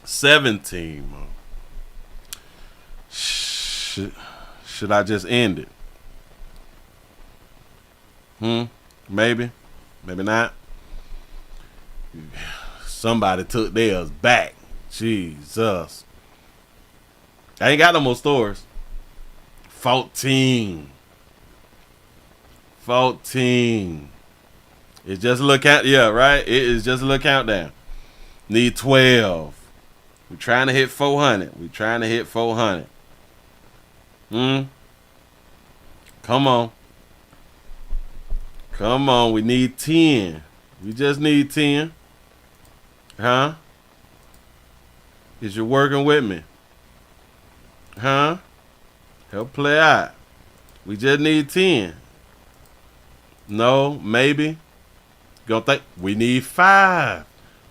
17 more. Should I just end it? Maybe. Maybe not. Somebody took theirs back. Jesus. I ain't got no more stores. 14. It's just a little count. Yeah, right? It is just a little countdown. Need 12. We're trying to hit 400. Come on. We need 10. We just need 10. Huh? Is you working with me? Huh? Help play out. We just need 10. No, maybe. Gonna think we need 5.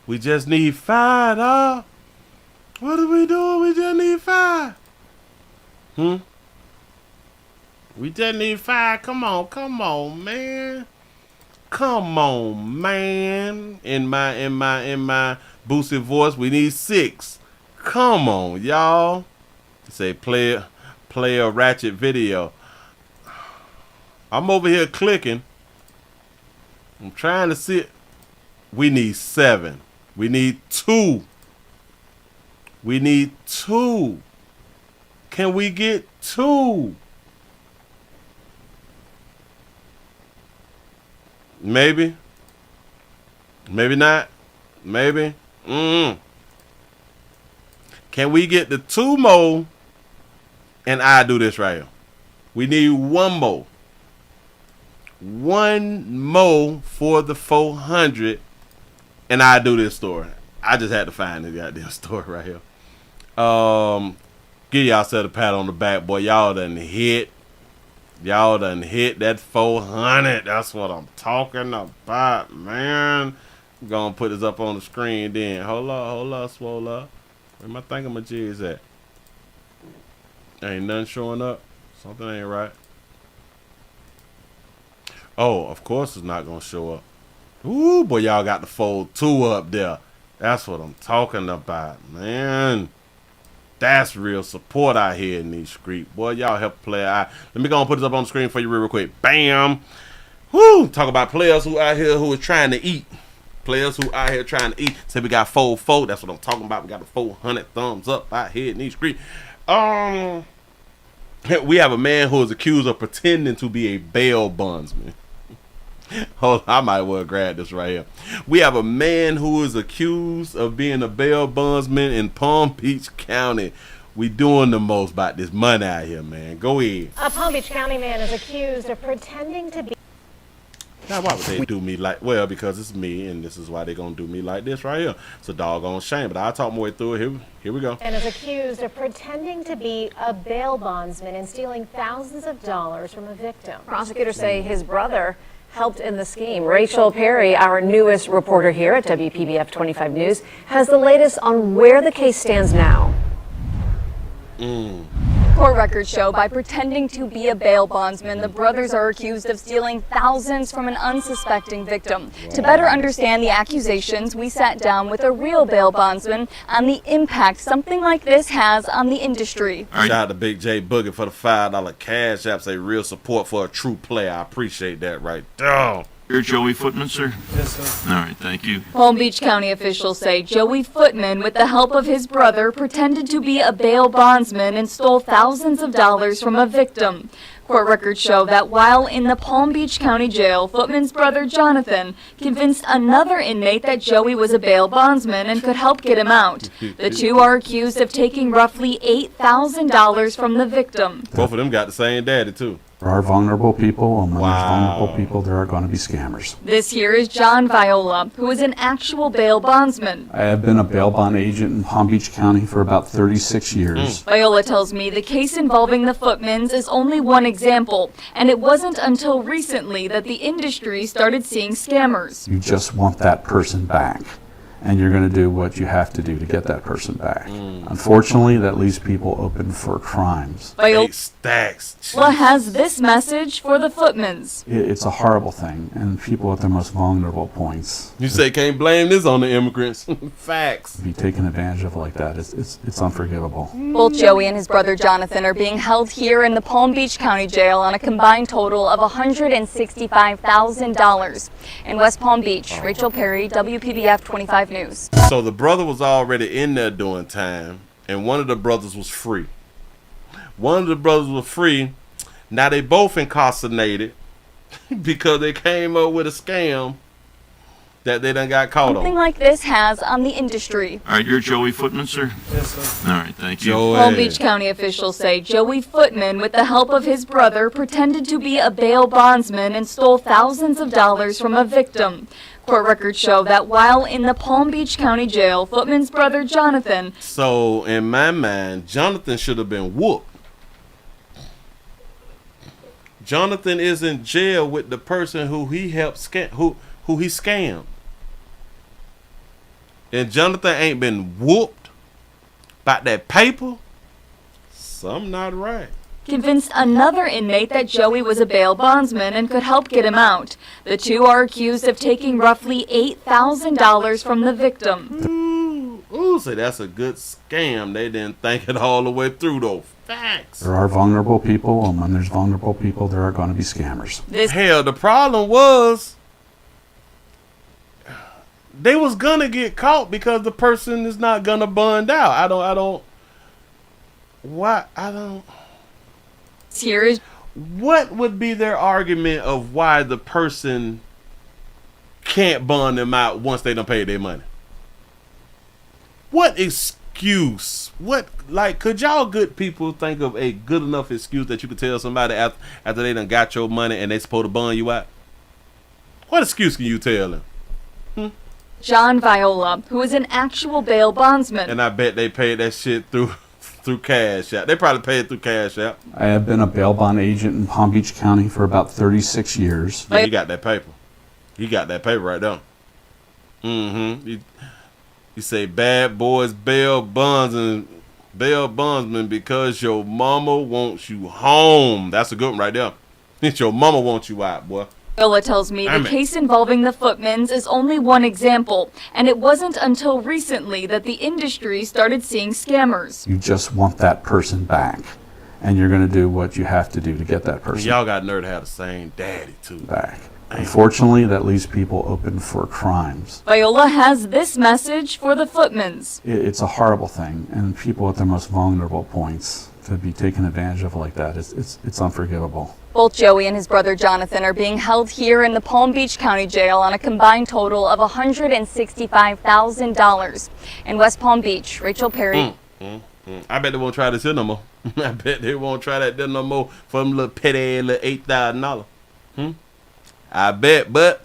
We just need 5, dawg. What are we doing? We just need 5. We just need 5. Come on, man. Come on, man. In my boosted voice, we need 6. Come on, y'all. Say play a ratchet video. I'm over here clicking. I'm trying to see it. We need 7. We need 2. We need 2. Can we get 2? Maybe. Maybe not. Maybe. Can we get the 2 more? And I do this right here. We need 1 more. 1 more for the 400. And I do this story. I just had to find this goddamn story right here. Give yourself a pat on the back, boy. Y'all done hit. Y'all done hit that 400. That's what I'm talking about, man. I'm gonna put this up on the screen then. Hold up, swole up. Where my thingamajigs at? Ain't nothing showing up. Something ain't right. Oh, of course it's not gonna show up. Ooh, boy, y'all got the fold 2 up there. That's what I'm talking about, man. That's real support out here in these streets. Boy, y'all help play out. Let me go and put this up on the screen for you real quick. Bam. Woo. Talk about players who out here who are trying to eat. Players who out here trying to eat. Say we got 4-4. That's what I'm talking about. We got the 400 thumbs up out here in these streets. We have a man who is accused of pretending to be a bail bondsman. Hold on, I might well grab this right here. We have a man who is accused of being a bail bondsman in Palm Beach County. We doing the most about this money out here, man. Go ahead. A Palm Beach County man is accused of pretending to be... Now, why would they do me like... Well, because it's me, and this is why they're going to do me like this right here. It's a doggone shame, but I'll talk my way through it. Here we go. And is accused of pretending to be a bail bondsman and stealing thousands of dollars from a victim. Prosecutors say his brother helped in the scheme. Rachel Perry, our newest reporter here at WPBF 25 News, has the latest on where the case stands now. Court records show by pretending to be a bail bondsman, the brothers are accused of stealing thousands from an unsuspecting victim. To better understand the accusations, we sat down with a real bail bondsman on the impact something like this has on the industry. Shout out to Big J Boogie for the $5 cash app. Say real support for a true player. I appreciate that right there. You're Joey Footman, sir? Yes, sir. All right, thank you. Palm Beach County officials say Joey Footman, with the help of his brother, pretended to be a bail bondsman and stole thousands of dollars from a victim. Court records show that while in the Palm Beach County Jail, Footman's brother Jonathan convinced another inmate that Joey was a bail bondsman and could help get him out. The two are accused of taking roughly $8,000 from the victim. Both of them got the same daddy, too. There are vulnerable people, and when there's vulnerable people, there are going to be scammers. This here is John Viola, who is an actual bail bondsman. I have been a bail bond agent in Palm Beach County for about 36 years. Viola tells me the case involving the Footmans is only one example, and it wasn't until recently that the industry started seeing scammers. You just want that person back, and you're going to do what you have to do to get that person back. Unfortunately, that leaves people open for crimes. Viola stacks. has this message for the Footmans. It's a horrible thing, and people at their most vulnerable points. You say can't blame this on the immigrants. Facts. Be taken advantage of like that. It's unforgivable. Both Joey and his brother Jonathan are being held here in the Palm Beach County Jail on a combined total of $165,000. In West Palm Beach, Rachel Perry, WPBF 25 News. So the brother was already in there doing time, and one of the brothers was free. One of the brothers was free. Now they both incarcerated because they came up with a scam that they done got caught Something on. like this has on the industry. All right, you're Joey Footman, sir? Yes, sir. All right, thank you. Palm Beach County officials say Joey Footman, with the help of his brother, pretended to be a bail bondsman and stole thousands of dollars from a victim. Court records show that while in the Palm Beach County Jail, Footman's brother Jonathan... So, in my mind, Jonathan should have been whooped. Jonathan is in jail with the person who he helped scam, who he scammed. And Jonathan ain't been whooped by that paper. Something not right. Convinced another inmate that Joey was a bail bondsman and could help get him out. The two are accused of taking roughly $8,000 from the victim. Ooh, say that's a good scam. They didn't think it all the way through, though. Facts. There are vulnerable people, and when there's vulnerable people, there are going to be scammers. Hell, the problem was they was gonna get caught because the person is not gonna bond out. I don't. Serious. What would be their argument of why the person can't bond them out once they done paid their money? What excuse? Could y'all good people think of a good enough excuse that you could tell somebody after they done got your money and they supposed to bond you out? What excuse can you tell them? John Viola, who is an actual bail bondsman. And I bet they paid that shit through Cash App. They probably paid through Cash App. I have been a bail bond agent in Palm Beach County for about 36 years. Yeah, you got that paper. You got that paper right there. Mm-hmm. You say bad boys bail bondsman because your mama wants you home. That's a good one right there. It's your mama wants you out, boy. Viola tells me the case involving the Footmans is only one example, and it wasn't until recently that the industry started seeing scammers. You just want that person back, and you're going to do what you have to do to get that person Y'all got nerve to have the same daddy, too. back. Unfortunately, that leaves people open for crimes. Viola has this message for the Footmans. It's a horrible thing, and people at their most vulnerable points to be taken advantage of like that, it's unforgivable. Both Joey and his brother Jonathan are being held here in the Palm Beach County Jail on a combined total of $165,000. In West Palm Beach, Rachel Perry. I bet they won't try this here no more. I bet they won't try that there no more for them little petty little $8,000. I bet, but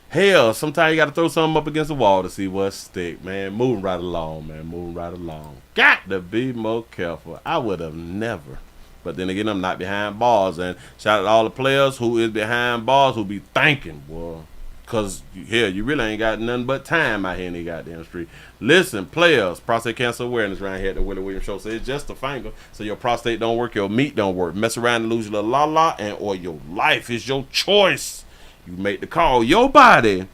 hell, sometimes you got to throw something up against the wall to see what stick, man. Moving right along, man. Moving right along. Got to be more careful. I would have never. But then again, I'm not behind bars. And shout out to all the players who is behind bars who be thinking, boy. Because, hell, you really ain't got nothing but time out here in the goddamn street. Listen, players, prostate cancer awareness right here at the Willie Williams Show. So it's just a finger. So your prostate don't work, your meat don't work. Mess around and lose your little la-la, and or your life is your choice. You make the call. Your body,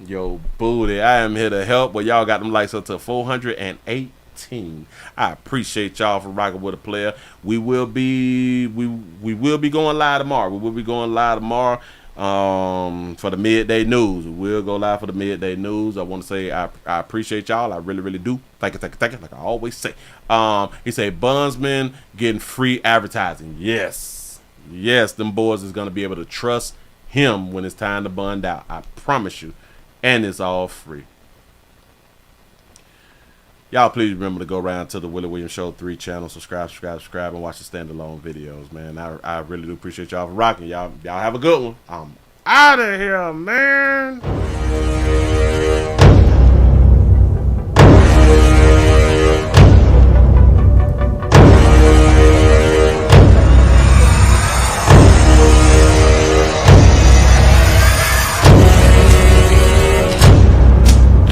your booty. I am here to help, but y'all got them likes up to 418. I appreciate y'all for rocking with a player. We will be going live tomorrow. We will be going live tomorrow for the midday news. We will go live for the midday news. I want to say I appreciate y'all. I really, really do. Thank you, like I always say. He said bondsmen getting free advertising. Yes, them boys is gonna be able to trust him when it's time to bond out. I promise you. And it's all free. Y'all please remember to go around to the Willie Williams Show 3 channel. Subscribe, and watch the standalone videos, man. I really do appreciate y'all for rocking. Y'all have a good one. I'm out of here, man.